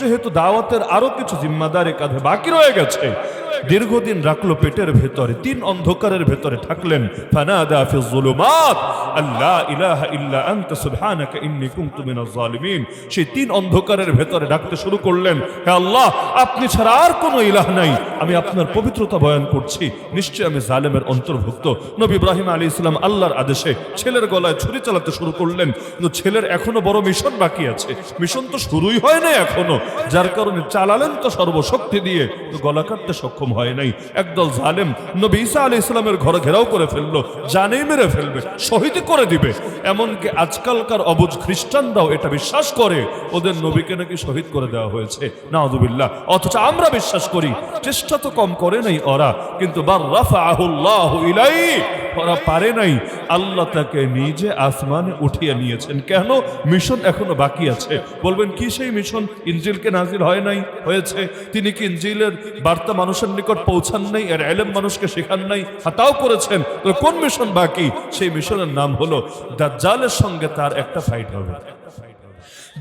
যেহেতু দাওয়াতের আরো কিছু জিম্মাদারি কাঁধে বাকি রয়ে গেছে, দীর্ঘদিন রাখলো পেটের ভেতরে, 3 অন্ধকারের ভেতরে থাকলেন। ফানাদা ফিজ যুলুমাত আল্লা ইলাহা ইল্লা আনতা সুবহানাকা ইন্নী কুনতু মিনাজ জালিমিন। সেই 3 অন্ধকারের ভেতরে ডাকতে শুরু করলেন, হে আল্লাহ, আপনি ছাড়া আর কোনো ইলাহ নাই, আমি আপনার পবিত্রতা বয়ান করছি, নিশ্চয় আমি জালেমের অন্তর্ভুক্ত। নবী ইব্রাহিম আলাইহিস সালাম আল্লাহর আদেশে ছেলের গলায় ছুরি চালাতে শুরু করলেন, কিন্তু ছেলের এখনো বড় মিশন বাকি আছে, মিশন তো শুরুই হয় না এখনো, যার কারণে চালালেন তো সর্বশক্তি দিয়ে, তো গলা কাটতে সক্ষম হয় নাই। একদল জালেম নবী ঈসা আলাইহিস সালামের ঘর ঘেরাও করে ফেললো, জানেই মেরে ফেলবে, শহীদ করে দিবে। এমনকি আজকালকার অবুঝ খ্রিস্টানরাও এটা বিশ্বাস করে ওদের নবীকে নাকি শহীদ করে দেওয়া হয়েছে, নাউযুবিল্লাহ। অথচ আমরা বিশ্বাস করি, চেষ্টা তো কম করে নাই ওরা, কিন্তু বার রাফাআহুল্লাহু ইলাইহি, ওরা পারে নাই, আল্লাহ তাকে নিজে আসমানে উঠিয়ে নিয়েছেন। কেন? মিশন এখনো বাকি আছে। বলবেন কি সেই মিশন? ইনজিলকে নাজিল হয় নাই? হয়েছে। তিনি কি ইনজিলের বার্তা মানুষের নিকট পৌঁছান নাই, এর ইলম মানুষকে শেখান নাই? তাও করেছেন। তো কোন মিশন বাকি? সেই মিশনের নাম হলো দাজ্জালের সঙ্গে তার একটা ফাইট হবে।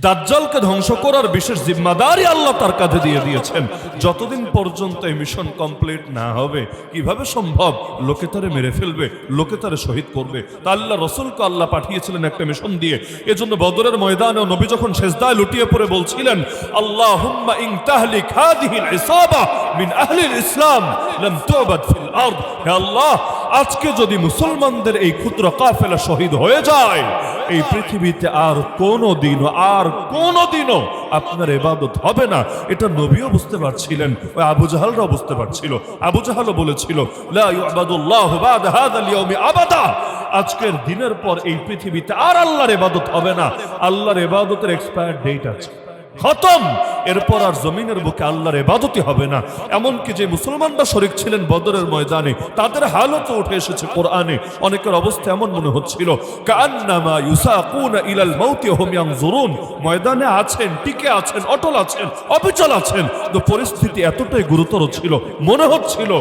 দাজ্জালকে ধ্বংস করার বিশেষ জিম্মাদারি আল্লাহ তার কাঁধে দিয়ে দিয়েছেন। যতদিন পর্যন্ত এই মিশন কমপ্লিট না হবে, কিভাবে সম্ভব? লোকে তারে মেরে ফেলবে, লোকে তারে শহীদ করবে। তা আল্লাহ রসুলকে আল্লাহ পাঠিয়েছিলেন একটা মিশন দিয়ে। এজন্য বদরের ময়দানে নবী যখন সেজদায় লুটিয়ে পড়ে বলছিলেন, আল্লাহুম্মা ইন তাহলিক হাদিহিল ইসাবা মিন আহলিল ইসলাম লাম তুবাদ ফিল আরদ। হে আল্লাহ, আজকে যদি মুসলমানদের এই ক্ষুদ্র কাফেলা শহীদ হয়ে যায়, এই পৃথিবীতে আর কোনোদিনও আপনার ইবাদত হবে না। এটা নবীও বুঝতে পারছিলেন, ওই আবু জাহালরাও বুঝতে পারছিল। আবু জাহালও বলেছিল, লা ইউবাদুল্লাহু বাদা হাযাল ইয়াউমি আবাদা, আজকের দিনের পর এই পৃথিবীতে আর আল্লাহর ইবাদত হবে না। আল্লাহর ইবাদতের এক্সপায়ার ডেট আছে, খতম। এরপর আর জমিনের বুকে আল্লাহর ইবাদতই হবে না। এমনকি যে মুসলমানরা শরীক ছিলেন বদরের ময়দানে, তাদের হালতও উঠে এসেছে কোরআনে। অনেকের অবস্থা এমন মনে হচ্ছিল, কাআন্নামা ইউসাকুনা ইলাল মাউতি হুম ইয়ানজুরুন, ময়দানে আছেন, টিকে আছেন, অটল আছেন, অবিচল আছেন। তো পরিস্থিতি এতটাই গুরুতর ছিল, মনে হচ্ছিল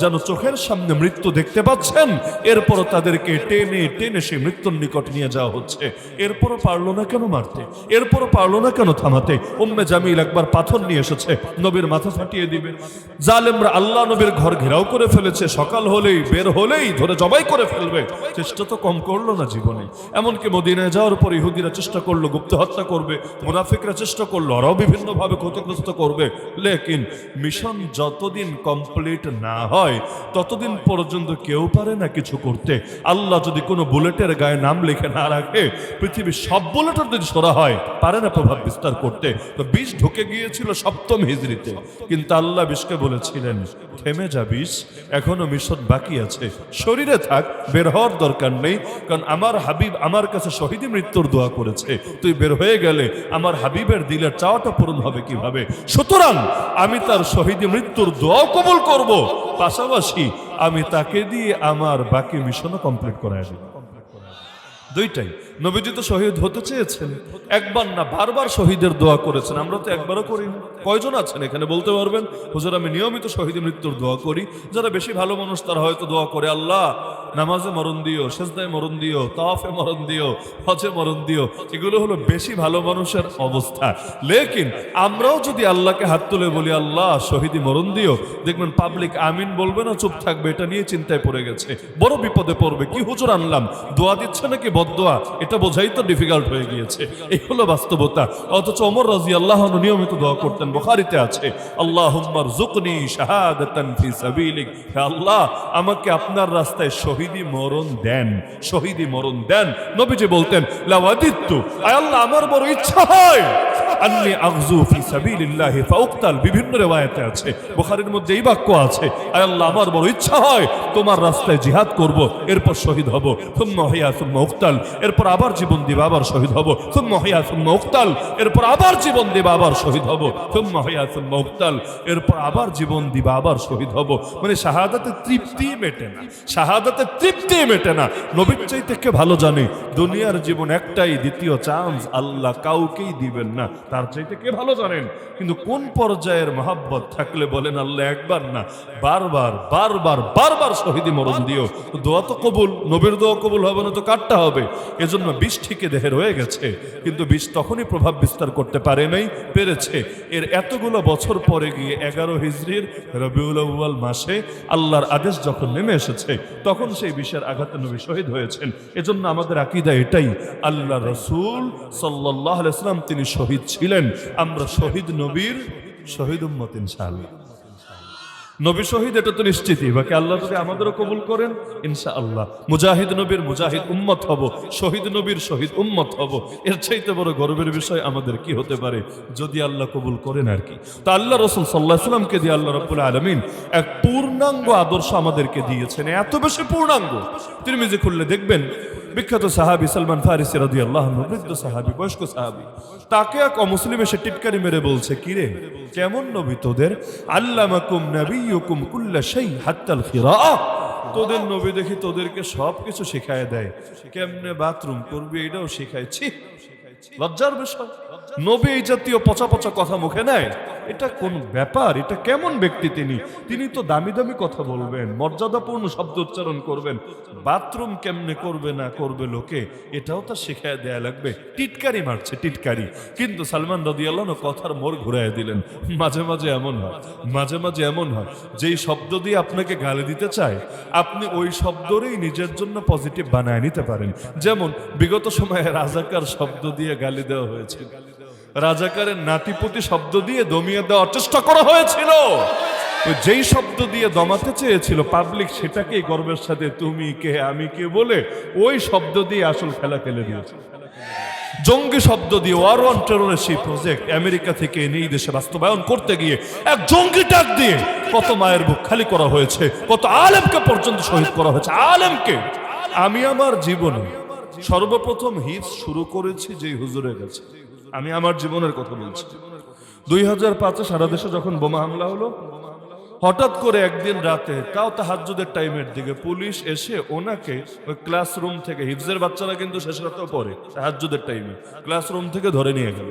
যেন চোখের সামনে মৃত্যু দেখতে পাচ্ছেন, এরপরও তাদেরকে টেনে টেনে সেই মৃত্যুর নিকট নিয়ে যাওয়া হচ্ছে। এরপরও পারলো না কেন মারতে? এরপরও পারলো না কেন থামাতে? উম্মে জামিল একবার পাথর নিয়ে এসেছে, নবীর মাথা ফাটিয়ে দিবে। জালেমরা আল্লাহ নবীর ঘর ঘেরাও করে ফেলেছে, সকাল হলেই বের হলেই ধরে জবাই করে ফেলবে। চেষ্টা তো কম করলো না জীবনে। এমনকি মদিনায় যাওয়ার পর ইহুদিরা চেষ্টা করলো গুপ্ত হত্যা করবে, মুনাফিকরা চেষ্টা করলো আরও বিভিন্নভাবে ক্ষতিগ্রস্ত করবে। লেকিন মিশন যতদিন কমপ্লিট না হয়, ততদিন পর্যন্ত কেউ পারে না কিছু করতে। আল্লাহ যদি কোনো বুলেটের গায়ে নাম লিখে না রাখে, পৃথিবীর সব বুলেটের যদি সরা হয়, পারে না প্রভাব বিস্তার করতে। তো বিষ ঢুকে গিয়েছিল 7ম হিজরিতে, কিন্তু আল্লাহ বিষকে বলেছিলেন, থেমে যা বিষ, এখনো মিশন বাকি আছে, শরীরে থাক, বের হওয়ার দরকার নেই। কারণ আমার হাবিব আমার কাছে শহীদি মৃত্যুর দোয়া করেছে, তুই বের হয়ে গেলে আমার হাবিবের দিলের চাওয়াটা পূরণ হবে কিভাবে? সুতরাং আমি তার শহীদি মৃত্যুর দোয়াও কবুল করব, পাশাপাশি আমি তাকে দিয়ে আমার বাকি মিশনও কমপ্লিট করায় দেব। দুইটাই। নবীজি তো শহীদ হতে চেয়েছেন, একবার না বারবার শহীদের দোয়া করেছেন। আমরা তো একবারও করিনি। কয়জন আছেন এখানে বলতে পারবেন, হুজুর আমি নিয়মিত শহীদ মৃত্যুর দোয়া করি? যারা বেশি ভালো মানুষ তারা হয়তো দোয়া করে, আল্লাহ নামাজে মরণ দিও, সেজদায় মরণ দিও, তাওয়াফে মরণ দিও, হজে মরণ দিও। এগুলো হলো বেশি ভালো মানুষের অবস্থা। লেকিন আমরাও যদি আল্লাহকে হাত তুলে বলি, আল্লাহ শহীদি মরণ দিও, দেখবেন পাবলিক আমিন বলবে না, চুপ থাকবে। এটা নিয়ে চিন্তায় পড়ে গেছে, বড় বিপদে পড়বে। কি হুজুর আনলাম, দোয়া দিচ্ছে নাকি বদদোয়া, এটা বোঝাই তো ডিফিকাল্ট হয়ে গিয়েছে। এই হলো বাস্তবতা। অথচ ওমর রাদিয়াল্লাহু আনহু নিয়মিত দোয়া করতেন, বুখারীতে আছে, আল্লাহুম্মা রযুকনি শাহাদাতান ফি সাবিলিক, হে আল্লাহ আমাকে আপনার রাস্তায় শহীদি মরণ দেন, শহীদি মরণ দেন। নবীজি বলতেন, লাওয়াদিতু, আয় আল্লাহ আমার বড় ইচ্ছা হয় আন্নী আগজু ফি সাবিলিল্লাহি ফাউকতাল। বিভিন্ন রিওয়ায়াতে আছে, বুখারীর মধ্যে এই বাক্য আছে, আয় আল্লাহ আমার বড় ইচ্ছা হয় তোমার রাস্তায় জিহাদ করব, এরপর শহীদ হব, সুম্মা হিয়া সুম্মা উকতাল, এরপর আবার জীবন দিব, আবার শহীদ হব, সুম্মা হিয়া সুম্মা উকতাল, এরপর আবার জীবন দিব, আবার শহীদ হব, সুম্মা হিয়া সুম্মা উকতাল, এরপর আবার জীবন দিব, আবার শহীদ হব। মানে শাহাদাতে তৃপ্তি মেটে না, শাহাদাতে তৃপ্তি মেটে না। নবীর চাইতে কে ভালো জানে দুনিয়ার জীবন একটাই, দ্বিতীয় চান্স আল্লাহ কাউকেই দিবেন না, তার চাইতে কে ভালো জানেন। কিন্তু কোন পর্যায়ের মহাব্বত থাকলে বলেন আল্লাহ একবার না বারবার বারবার বারবার শহীদি মরণ দিও। দোয়া তো কবুল, নবীর দোয়া কবুল হবে না তো কাটটা হবে। এজন্য জন্য বিষ ঠিকই দেহে রয়ে গেছে, কিন্তু বিষ তখনই প্রভাব বিস্তার করতে পারে নাই, পেরেছে। এর এতগুলো বছর পরে গিয়ে 11 হিজরির রবিউল আউয়াল মাসে আল্লাহর আদেশ যখন নেমে এসেছে, তখন সেই বিষের আঘাতে নবী শহীদ হয়েছেন। এজন্য আমাদের আকীদা এটাই, আল্লাহ রাসূল সাল্লাল্লাহু আলাইহি ওয়াসাল্লাম তিনি শহীদ ছিলেন, আমরা শহীদ নবীর শহীদ উম্মত ইনশাআল্লাহ। নবী শহীদ এটা তো নিশ্চিতই, বাকি আল্লাহ যদি আমাদেরও কবুল করেন ইনশাআল্লাহ মুজাহিদ নবীর মুজাহিদ উম্মত হব, শহীদ নবীর শহীদ উম্মত হব। এর চাইতে বড় গর্বের বিষয় আমাদের কি হতে পারে, যদি আল্লাহ কবুল করেন আর কি। তা আল্লাহ রাসূল সাল্লাল্লাহু আলাইহি ওয়াসাল্লামকে দিয়ে আল্লাহ রাব্বুল আলামিন এক পূর্ণাঙ্গ আদর্শ আমাদেরকে দিয়েছেন, এত বেশি পূর্ণাঙ্গ। তিরমিজি খুললে দেখবেন বিখ্যাত সাহাবী সালমান ফারিসি রাদিয়াল্লাহু আনহু, বৃদ্ধ সাহাবী, বয়স্ক সাহাবী, তাকে এক অমুসলিম এসে টিটকারি মেরে বলছে, কিরে কেমন নবী তোদের? আল্লামাকুম নাবিয়্যুকুম কুল্লা শাই হাত্তাল খিরাআ, তোদের নবী দেখি তোদেরকে সবকিছু শিখায় দেয়, কেমনে বাথরুম করবি এটাও শিখাইছি। লজ্জার বিষয়, নবী এই জাতীয় পচা পচা কথা মুখে নেয়, এটা কোন ব্যাপার? এটা কেমন ব্যক্তি তিনি? তিনি তো দামি দামি কথা বলবেন, মর্যাদাপূর্ণ শব্দ উচ্চারণ করবেন, বাথরুম কেমনে করবে না করবে লোকে এটাও তার শিখায় দেয়া লাগবে। টিটকারি মারছে, টিটকারি। কিন্তু সালমান রাদিয়াল্লাহু আনহু কথার মোড় ঘুরাইয়া দিলেন। মাঝে মাঝে এমন হয়, মাঝে মাঝে এমন হয়, যেই শব্দ দিয়ে আপনাকে গালি দিতে চায়, আপনি ওই শব্দরেই নিজের জন্য পজিটিভ বানায় নিতে পারেন। যেমন বিগত সময়ে রাজাকার শব্দ দিয়ে গালি দেওয়া হয়েছে, রাজাকারের নাতিপুতি শব্দ দিয়ে দমিয়ে দেওয়ার চেষ্টা করা হয়েছিল। যেই শব্দ দিয়ে দমাতে চেয়েছিল পাবলিক, সেটাকেই গর্বের সাথে তুমি কে আমি কে বলে ওই শব্দ দিয়ে আসল খেলা খেলে দিয়েছে। জঙ্গি শব্দ দিয়ে ওয়ার অন টেররের সেই প্রজেক্ট আমেরিকা থেকে এনে এই দেশে বাস্তবায়ন করতে গিয়ে এক জঙ্গি ডাক দিয়ে কত মায়ের বুক খালি করা হয়েছে, কত আলেমকে পর্যন্ত শহীদ করা হয়েছে। আলেমকে আমি আমার জীবনে সর্বপ্রথম হিফজ শুরু করেছি যে হুজুরের কাছে, আমি আমার জীবনের কথা বলছি। 2005-এ সারা দেশে যখন বোমা হামলা হলো, হঠাৎ করে একদিন রাতে, তাও তাহাজ্জুদের টাইমের দিকে, পুলিশ এসে ওনাকে ওই ক্লাসরুম থেকে, হিফজের বাচ্চারা কিন্তু শেষ রাতেও পড়ে, তাহাজ্জুদের টাইমে ক্লাসরুম থেকে ধরে নিয়ে গেল।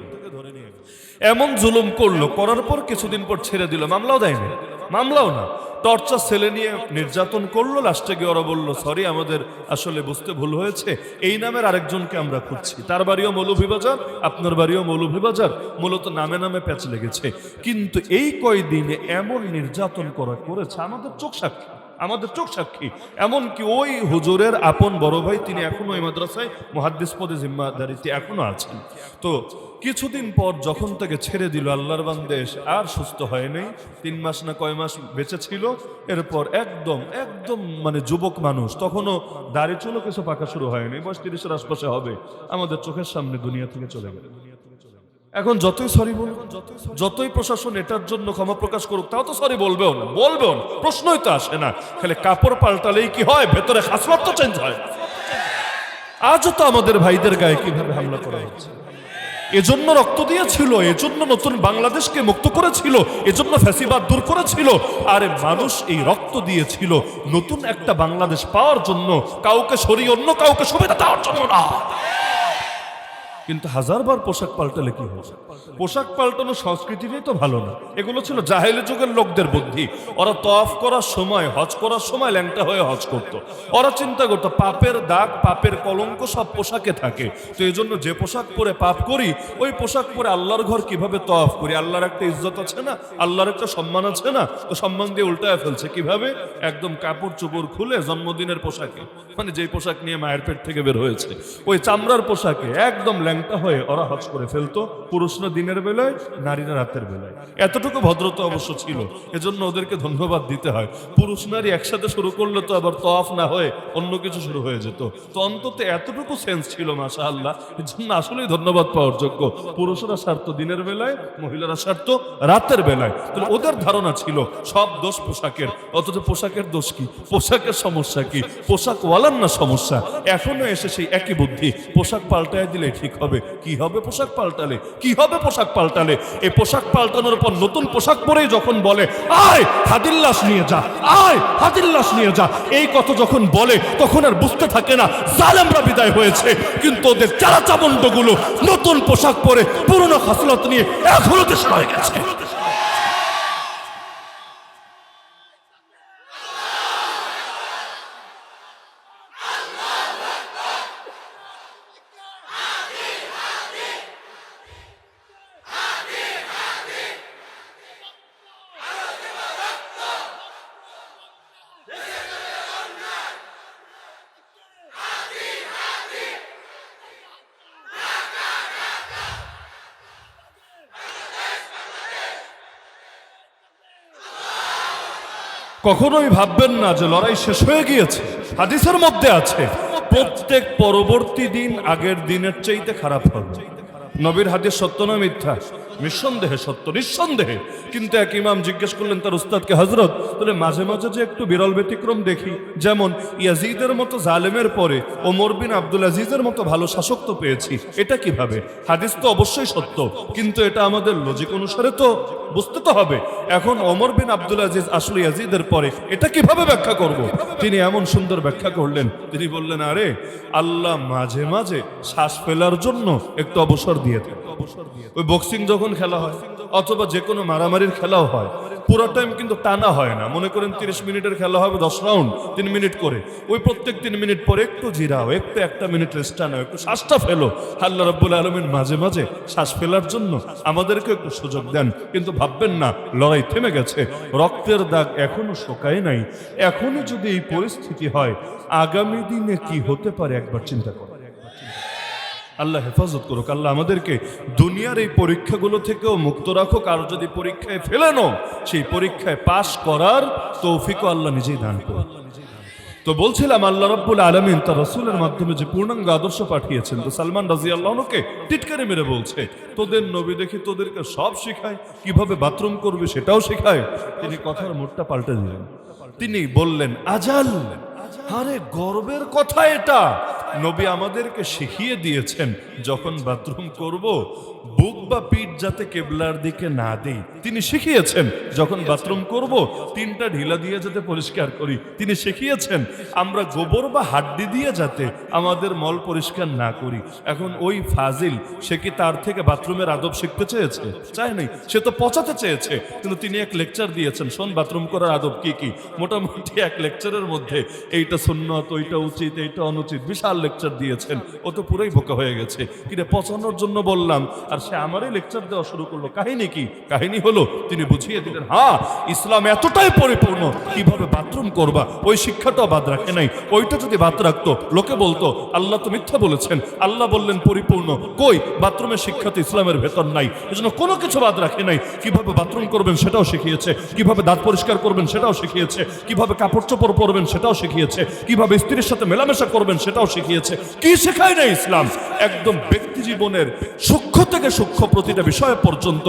এমন জুলুম করলো, করার পর কিছুদিন পর ছেড়ে দিল, মামলাও দেয়নি, মামলাও না, টর্চার ছেলে নিয়ে নির্যাতন করলো। লাস্টে গিয়ে ওরা বললো সরি আমাদের আসলে বুঝতে ভুল হয়েছে, এই নামের আরেকজনকে আমরা খুঁজছি, তার বাড়িও মৌলভীবাজার, আপনার বাড়িও মৌলভীবাজার, মূলত নামে নামে প্যাচ লেগেছে। কিন্তু এই কয়দিনে এমন নির্যাতন করেছে, আমাদের চোখ সাক্ষী, আমাদের চোখ সাক্ষী। এমনকি ওই হুজুরের আপন বড় ভাই, তিনি এখনো এই মাদ্রাসায় মুহাদ্দিস পদে জিম্মাদারিতে এখনো আছেন। তো কিছুদিন পর যখন তাকে ছেড়ে দিল, আল্লাহর বান্দা আর সুস্থ হয় নাই, 3 মাস না কয় মাস বেঁচে ছিল। এরপর একদম একদম মানে যুবক মানুষ, তখনও দাড়ি চুলও কিছু পাকা শুরু হয়নি, বয়স 30-এর আশপাশে হবে, আমাদের চোখের সামনে দুনিয়া থেকে চলে গেল। এখন যতই সরি বলুন, যতই প্রশাসন এটার জন্য ক্ষমা প্রকাশ করুক, তাও তো সরি বলবেও না, বলবেও না, প্রশ্নই তো আসে না। খালি কাপড় পাল্টালেই কি হয়, ভেতরে খাসলত তো চেঞ্জ হয়। আজও তো আমাদের ভাইদের গায়ে কিভাবে হামলা করা হচ্ছে, এজন্য রক্ত দিয়েছিল, এজন্য নতুন বাংলাদেশকে মুক্ত করেছিল, এজন্য ফ্যাসিবাদ দূর করেছিল। আরে মানুষ এই রক্ত দিয়েছিল নতুন একটা বাংলাদেশ পাওয়ার জন্য, কাউকে সরিয়ে অন্য কাউকে সুবিধা দেওয়ার জন্য না। কিন্তু হাজারবার পোশাক পাল্টালে কি হবে? পোশাক পাল্টানো সংস্কৃতিটাই তো ভালো না। এগুলো ছিল জাহেলি যুগের লোকদের বুদ্ধি। ওরা তওয়াফ করার সময়, হজ করার সময় ল্যাংটা হয়ে হজ করত। ওরা চিন্তা করতো পাপের দাগ, পাপের কলঙ্ক সব পোশাকে থাকে, তো এই জন্য যে পোশাক পরে পাপ করি, ওই পোশাক পরে আল্লাহর ঘর কিভাবে তওয়াফ করি? আল্লাহর একটা ইজ্জত আছে না, আল্লাহর একটা সম্মান আছে না, তো সম্মান দিয়ে উল্টায় ফেলছে। কিভাবে? একদম কাপড় চোপড় খুলে জন্মদিনের পোশাকে, মানে যেই পোশাক নিয়ে মায়ের পেট থেকে বের হয়েছে, ওই চামড়ার পোশাকে একদম ল্যাংটা হয়ে ওরা হজ করে ফেলতো। পুরুষরা দিনের বেলায়, নারীরা রাতের বেলায়। এতটুকু ভদ্রতা অবশ্য ছিল, এজন্য ওদেরকে ধন্যবাদ দিতে হয়। পুরুষ নারী একসাথে শুরু করলে তো আবার তওয়াফ না হয়ে অন্য কিছু শুরু হয়ে যেত। তো অন্তত এতটুকু সেন্স ছিল, মাশাআল্লাহ, এর জন্য আসলেই ধন্যবাদ পাওয়ার যোগ্য। পুরুষরা সারতো দিনের বেলায়, মহিলারা সারতো রাতের বেলায়। তাহলে ওদের ধারণা ছিল সব দোষ পোশাকের, অথচ পোশাকের দোষ কি? পোশাকের সমস্যা কি? পোশাক ওয়ালার না সমস্যা। এখনো এসে সেই একই বুদ্ধি, পোশাক পাল্টায় দিলে ঠিক হবে। কি হবে পোশাক পাল্টালে? কি হবে পোশাক পাল্টালে? এই পোশাক পাল্টানোর পর নতুন পোশাক পরেই যখন বলে আয় হাদির লাশ নিয়ে যা, আয় হাদির লাশ নিয়ে যা, এই কথা যখন বলে তখন আর বুঝতে থাকে না জালেমরা বিদায় হয়েছে। কিন্তু ওদের চারা চামুন্ডগুলো নতুন পোশাক পরে পুরনো খাসলত নিয়ে এখনো দেশে রয়ে গেছে। কখনোই ভাববেন না যে লড়াই শেষ হয়ে গিয়েছে। হাদিসের মধ্যে আছে প্রত্যেক পরবর্তী দিন আগের দিনের চাইতে খারাপ হবে। নবীর হাদিস সত্য না মিথ্যা? নিঃসন্দেহে সত্য, নিঃসন্দেহে। কিন্তু এক ইমাম জিজ্ঞেস করলেন তার উস্তাদকে, হযরত তাহলে মাঝে মাঝে যে একটু বিরল ব্যতিক্রম দেখি, যেমন ইয়াজিদের মতো জালেমের পরে ওমর বিন আব্দুল আজিজের মতো ভালো শাসক তো পেয়েছি, এটা কিভাবে? হাদিস তো অবশ্যই সত্য, কিন্তু এটা আমাদের লজিক অনুসারে তো বুঝতে তো হবে। এখন ওমর বিন আব্দুল আজিজ আসলে ইয়াজিদের পরে, এটা কিভাবে ব্যাখ্যা করব? তিনি এমন সুন্দর ব্যাখ্যা করলেন, তিনি বললেন, আরে আল্লাহ মাঝে মাঝে শ্বাস ফেলার জন্য একটু অবসর দিয়ে দেন। ওই বক্সিং যখন খেলা হয় অথবা যে কোনো মারামারির খেলাও হয়, পুরো টাইম কিন্তু টানা হয় না। মনে করেন 30 মিনিটের খেলা হবে, 10 রাউন্ড 3 মিনিট করে, ওই প্রত্যেক 3 মিনিট পরে একটু জিরাও, একটু 1 মিনিট রেস্ট নাও, একটু শ্বাসটা ফেলো। আল্লাহ রাব্বুল আলামিন মাঝে মাঝে শ্বাস ফেলার জন্য আমাদেরকে একটু সুযোগ দেন। কিন্তু ভাববেন না লড়াই থেমে গেছে, রক্তের দাগ এখনো শুকায় নাই। এখনো যদি এই পরিস্থিতি হয়, আগামী দিনে কি হতে পারে একবার চিন্তা করো। আল্লাহ হেফাজত করুক। আল্লাহ আমাদেরকে দুনিয়ার এই পরীক্ষাগুলো থেকেও মুক্ত রাখুক। আর যদি পরীক্ষায় ফেলেনো, সেই পরীক্ষায় পাশ করার তৌফিকও আল্লাহ নিজেই দান করুক। তো বলছিলাম আল্লাহ রাব্বুল আলামিন তার রাসূলের মাধ্যমে যে পূর্ণাঙ্গ আদর্শ পাঠিয়েছেন, তো সালমান রাদিয়াল্লাহু আনহুকে টিটকারি মেরে বলছে, তোদের নবী দেখি তোদেরকে সব শেখায়, কিভাবে বাথরুম করবে সেটাও শেখায়। তিনি কথার মোড়টা পাল্টে দিলেন, তিনি বললেন, আজাল, আরে গর্বের কথা এটা। নবী আমাদেরকে শিখিয়ে দিয়েছেন যখন বাথরুম করব বুক বা পিঠ যাতে কেবলার দিকে না দেই। তিনি শিখিয়েছেন যখন বাথরুম করব 3টা ঢিলা দিয়ে যাতে পরিষ্কার করি। তিনি শিখিয়েছেন আমরা গোবর বা হাড্ডি দিয়ে যাতে আমাদের মল পরিষ্কার না করি। এখন ওই ফাজিল সে কি তার থেকে বাথরুমের আদব শিখতে চেয়েছে? চায় নাই, সে তো পচাতে চেয়েছে। কিন্তু তিনি এক লেকচার দিয়েছেন, শোন বাথরুম করার আদব কি কি। মোটামুটি এক লেকচারের মধ্যে এইটা সুন্নত, ওইটা উচিত, এইটা অনুচিত, বিশাল লেকচার দিয়েছেন। ও তো পুরোই বোকা হয়ে গেছে। কিরে পচানোর জন্য বললাম, আর সে আমারই লেকচার দেওয়া শুরু করলো। কাহিনী কি? কাহিনী হলো তিনি বুঝিয়ে দিলেন, হ্যাঁ ইসলাম এতটাই পরিপূর্ণ, কিভাবে বাথরুম করবা ওই শিক্ষাটাও বাদ রাখে নাই। ওইটা যদি বাদ রাখতো লোকে বলতো আল্লাহ তো মিথ্যা বলেছেন, আল্লাহ বললেন পরিপূর্ণ। কই, বাথরুমের শিক্ষা তো ইসলামের ভেতর নাই। এজন্য কোনো কিছু বাদ রাখে নাই। কিভাবে বাথরুম করবেন সেটাও শিখিয়েছে, কিভাবে দাঁত পরিষ্কার করবেন সেটাও শিখিয়েছে, কিভাবে কাপড় চোপড় পরবেন সেটাও শিখিয়েছে, কিভাবে স্ত্রীর সাথে মেলামেশা করবেন সেটাও শিখিয়েছে। কি শেখায় না ইসলাম? একদম ব্যক্তি জীবনের সূক্ষ্ম থেকে সূক্ষ্ম প্রতিটা বিষয় পর্যন্ত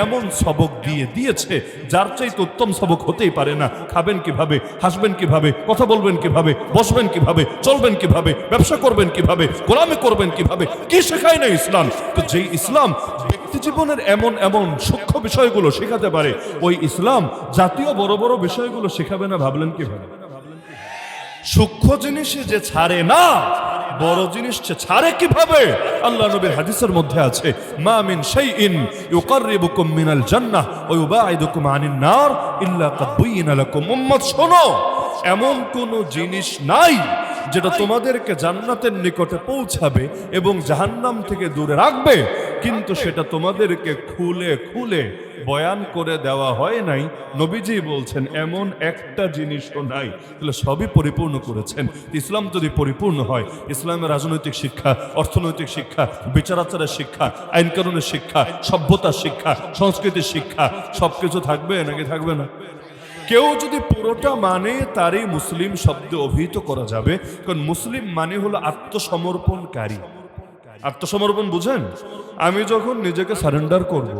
এমন সবক দিয়ে দিয়েছে যার চাইতে উত্তম সবক হতেই পারে না। খাবেন কিভাবে, হাসবেন কিভাবে, কথা বলবেন কিভাবে, বসবেন কিভাবে, চলবেন কিভাবে, ব্যবসা করবেন কিভাবে, গোলামি করবেন কিভাবে, কি শেখায় না ইসলাম? তো যেই ইসলাম ব্যক্তি জীবনের এমন এমন সূক্ষ্ম বিষয়গুলো শেখাতে পারে, ওই ইসলাম জাতীয় বড় বড় বিষয়গুলো শেখাবে না ভাবলেন কিভাবে? সূক্ষ্ম জিনিসে যে ছাড়ে না, বড় জিনিস ছাড়ে কিভাবে? আল্লাহ নবীর হাদিসের মধ্যে আছে, মা মিন শাইইন ইউকাররিবুকুম মিনাল জান্নাহ ওয়া ইউবাইদুকুম আনিন নার ইল্লা কাদ বুয়িনা লাকুম। উম্মত শোনো, এমন কোন জিনিস নাই যেটা তোমাদেরকে জান্নাতের নিকটে পৌঁছাবে এবং জাহান্নাম থেকে দূরে রাখবে, কিন্তু সেটা তোমাদেরকে খুলে খুলে বয়ান করে দেওয়া হয় নাই। নবীজি বলছেন এমন একটা জিনিসও নাই। তাহলে সবই পরিপূর্ণ করেছেন। ইসলাম যদি পরিপূর্ণ হয়, ইসলামের রাজনৈতিক শিক্ষা, অর্থনৈতিক শিক্ষা, বিচারাচারের শিক্ষা, আইন কানুনের শিক্ষা, সভ্যতার শিক্ষা, সংস্কৃতির শিক্ষা, সবকিছু থাকবে নাকি থাকবে না? কেউ যদি পুরোটা মানে তারই মুসলিম শব্দে অভিহিত করা যাবে, কারণ মুসলিম মানে হলো আত্মসমর্পণকারী। আত্মসমর্পণ বুঝেন? আমি যখন নিজেকে সারেন্ডার করব,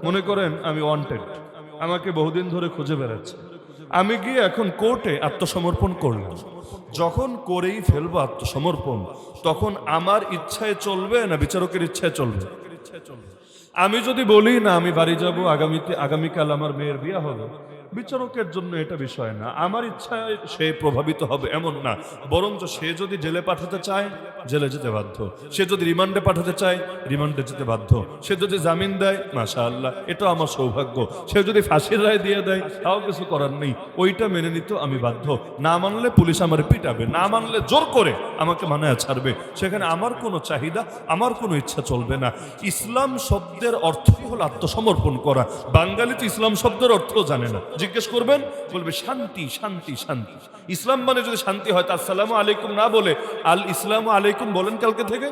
মনে করেন আমি ওয়ান্টেড, আমাকে বহুদিন ধরে খুঁজে বেড়াচ্ছে, আমি গিয়ে এখন কোর্টে আত্মসমর্পণ করলাম। যখন করেই ফেলবো আত্মসমর্পণ, তখন আমার ইচ্ছায় চলবে না বিচারকের ইচ্ছায় চলবে? আমি যদি বলি না আমি বাড়ি যাব, আগামীকাল আমার মেয়ের বিয়ে হবে, বিচারকের জন্য এটা বিষয় না, আমার ইচ্ছায় সে প্রভাবিত হবে এমন না। বরঞ্চ সে যদি জেলে পাঠাতে চায় জেলে যেতে বাধ্য, সে যদি রিমান্ডে পাঠাতে চায় রিমান্ডে যেতে বাধ্য, সে যদি জামিন দেয় মাশাআল্লাহ এটা আমার সৌভাগ্য, সে যদি ফাঁসির রায় দিয়ে দেয় তাও কিছু করার নেই, ওইটা মেনে নিতে আমি বাধ্য। না মানলে পুলিশ আমার পিটাবে, না মানলে জোর করে আমাকে মানায়া ছাড়বে। সেখানে আমার কোনো চাহিদা, আমার কোনো ইচ্ছা চলবে না। ইসলাম শব্দের অর্থই হলো আত্মসমর্পণ করা। বাঙালি তো ইসলাম শব্দের অর্থও জানে না, জিজ্ঞেস করবেন বলবে শান্তি শান্তি শান্তি। ইসলাম মানে যদি শান্তি হয়, তার আসসালামু আলাইকুম না বলে আল ইসলামু আলাইকুম বলেন কালকে থেকে?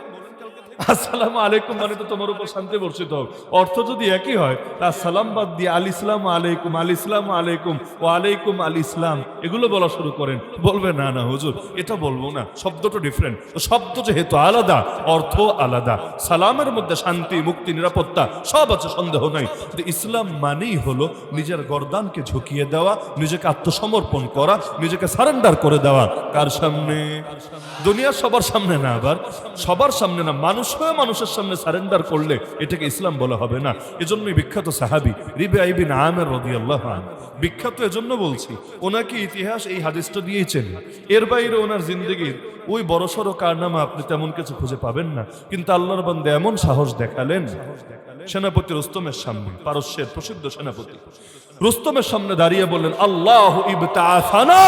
আসসালামু আলাইকুম মানে তো তোমার উপর শান্তি বর্ষিত হোক, অর্থ যদি একই হয় তা সালাম বাদ দিয়ে আল ইসলাম আলাইকুম, আল ইসলাম আলাইকুম, ও আলাইকুম আল ইসলাম এগুলো বলা শুরু করেন, বলবে না না হুজুর এটা বলবো না, শব্দটা ডিফারেন্ট, শব্দ যেহেতু আলাদা অর্থ আলাদা। সালামের মধ্যে শান্তি, মুক্তি, নিরাপত্তা সব আছে, সন্দেহ নাই। ইসলাম মানেই হলো নিজের গর্দানকে ঝুঁকিয়ে দেওয়া, নিজেকে আত্মসমর্পণ করা, নিজেকে সারেন্ডার করে দেওয়া। কার সামনে? দুনিয়ার সবার সামনে না, আবার সবার সামনে না, মানুষ হয়ে মানুষের সামনে সারেন্ডার করলে এটাকে ইসলাম বলা হবে না। এজন্যই বিখ্যাত সাহাবী রিবিআ ইবনে আমির রাদিয়াল্লাহু আনহু, বিখ্যাত এজন্য বলছি, ওনাকে ইতিহাস এই হাদিসটা দিয়েই চেনে, এর বাইরে ওনার জিন্দেগির ওই বড়সড় কারনামা আপনি তেমন কিছু খুঁজে পাবেন না। কিন্তু আল্লাহর বান্দা এমন সাহস দেখালেন, সেনাপতি রুস্তমের সামনে, পারস্যের প্রসিদ্ধ সেনাপতি রুস্তমের সামনে দাঁড়িয়ে বললেন, আল্লাহু ইবতাআসানা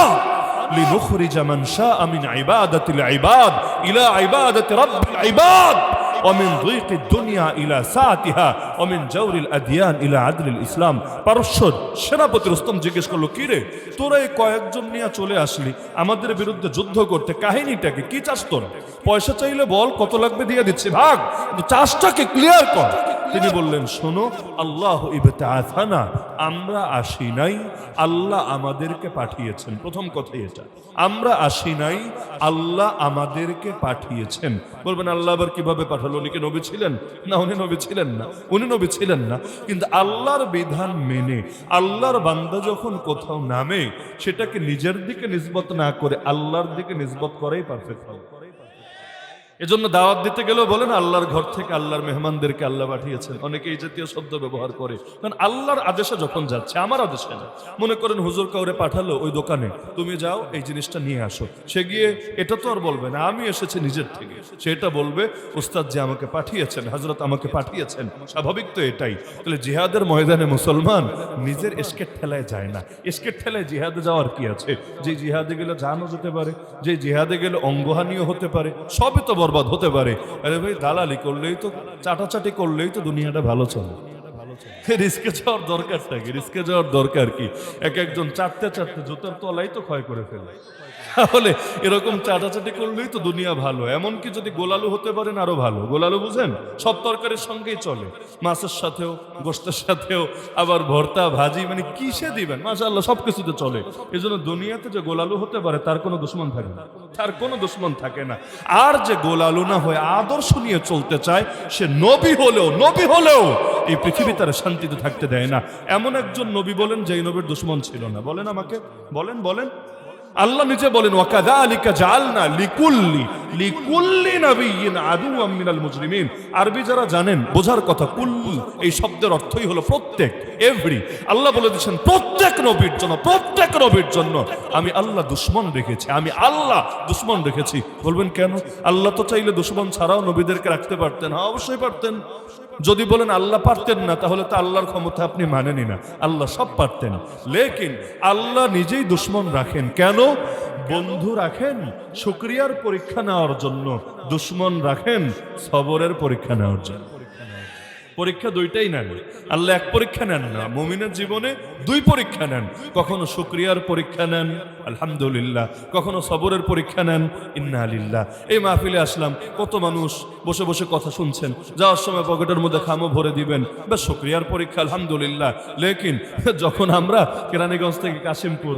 লিনুখরিজা মান শাআ মিন ইবাদাতিল ইবাদ ইলা ইবাদাতি রাব্বিল ইবাদ ওয়া মিন যিকিদ দুনিয়া ইলা সাআতিহা ওয়া মিন জাওরিল আদিয়ান ইলা আদলিল ইসলাম। পারস্যের সেনাপতি রুস্তম জিজ্ঞেস করলো, কি রে তোরা এই কয়েকজন নিয়ে চলে আসলি আমাদের বিরুদ্ধে যুদ্ধ করতে, কাহিনীটাকে কি চাস তোরা? পয়সা চাইলে বল, কত লাগবে দিয়ে দিচ্ছি, ভাগ, চাষটাকে ক্লিয়ার কর। তিনি বললেন, শোনো, আল্লাহ ইবতাআসানা, আমরা আসি নাই, আল্লাহ আমাদেরকে পাঠিয়েছেন। প্রথম কথাই এটা, আমরা আসি নাই, আল্লাহ আমাদেরকে পাঠিয়েছেন। বলবেন আল্লাহ আবার কিভাবে পাঠালো? উনি কি নবী ছিলেন? না, উনি নবী ছিলেন না, উনি নবী ছিলেন না। কিন্তু আল্লাহর বিধান মেনে আল্লাহর বান্দা যখন কোথাও নামে, সেটাকে নিজের দিকে নিসবত না করে আল্লাহর দিকে নিসবত করাই পারফেক্ট হবে। এজন্য দাওয়াত দিতে গেলেও বলেন আল্লাহর ঘর থেকে আল্লাহর মেহমানদেরকে আল্লাহ পাঠিয়েছেন। অনেকে এই জাতীয় শব্দ ব্যবহার করে, কারণ আল্লাহর আদেশে যখন যাচ্ছে, আমার আদেশে না। মনে করেন হুজুর কাউরে পাঠালো ওই দোকানে, তুমি যাও এই জিনিসটা নিয়ে আসো, সে গিয়ে এটা তো আর বলবে না আমি এসেছি নিজের থেকে, সেটা বলবে উস্তাদ যে আমাকে পাঠিয়েছেন, হযরত আমাকে পাঠিয়েছেন। স্বাভাবিক তো এটাই। তাহলে জিহাদের ময়দানে মুসলমান নিজের এস্কেট ঠেলায় যায় না। এস্কেট ঠেলায় জিহাদে যাওয়ার কি আছে? যে জিহাদে গেলে জানও যেতে পারে, যে জিহাদে গেলে অঙ্গহানিও হতে পারে, সবই তো বরবাদ হতে পারে। আরে ভাই, দালালি করলেই তো, চাটাচাটি করলেই তো দুনিয়াটা ভালো চলে। রিস্কে যাওয়ার দরকারটা কি? রিস্কে যাওয়ার দরকার কি? একজন চাটতে চাটতে জুতার তলাই তো ক্ষয় করে ফেলে। তাহলে এরকম চাটাচাটি করলেই তো দুনিয়া ভালো। এমনকি যদি গোলালু হতে পারেন আরো ভালো। গোলালু বুঝেন? সব তরকারির সঙ্গেই চলে, মাছের সাথেও, গোশতের সাথেও, আবার ভর্তা, ভাজি, মানে কিসে দিবেন, মাশাআল্লাহ সবকিছুতে চলে। এই জন্য দুনিয়াতে যে গোলালু হতে পারে তার কোনো দুশ্মন থাকে না, তার কোনো দুশ্মন থাকে না। আর যে গোলালু না হয়ে আদর্শ নিয়ে চলতে চায়, সে নবী হলেও এই পৃথিবী তার শান্তিতে থাকতে দেয় না। এমন একজন নবী বলেন যে নবীর দুশ্মন ছিল না? বলেন আমাকে, বলেন। আল্লাহ নিজে বলেন, ওয়াকাযালিকা জাআলনা লিকুল্লি নাবিয়্যিন আদুওয়াম মিনাল মুজরিমিন। আরবি যারা জানেন বোঝার কথা, কুল এই শব্দের অর্থই হলো প্রত্যেক, এভরি। আল্লাহ বলে দিচ্ছেন প্রত্যেক নবীর জন্য আমি আল্লাহ দুশমন রেখেছি, আমি আল্লাহ দুশমন রেখেছি। বলবেন কেন? আল্লাহ তো চাইলে দুশমন ছাড়াও নবীদেরকে রাখতে পারতেন। হ্যাঁ, অবশ্যই পারতেন। যদি বলেন আল্লাহ পারতেন না, তাহলে তো আল্লাহর ক্ষমতা আপনি মানেনি না। আল্লাহ সব পারতেন, লেকিন আল্লাহ নিজেই দুশমন রাখেন। কেন? বন্ধু রাখেন শুকরিয়ার পরীক্ষা নেওয়ার জন্য, দুশমন রাখেন সবরের পরীক্ষা নেওয়ার জন্য। পরীক্ষা দুইটাই নেন। আল্লাহ এক পরীক্ষা নেন না, মুমিনের জীবনে দুই পরীক্ষা নেন। কখনো শুকরিয়ার পরীক্ষা নেন, আলহামদুলিল্লাহ, কখনো সবরের পরীক্ষা নেন, ইন্না লিল্লাহ। এই মাহফিলে আসলাম, কত মানুষ বসে বসে কথা শুনছেন, যাওয়ার সময় পকেটের মধ্যে খামও ভরে দিবেন, বেশ শুকরিয়ার পরীক্ষা, আলহামদুলিল্লাহ। লেকিন যখন আমরা কেরানীগঞ্জ থেকে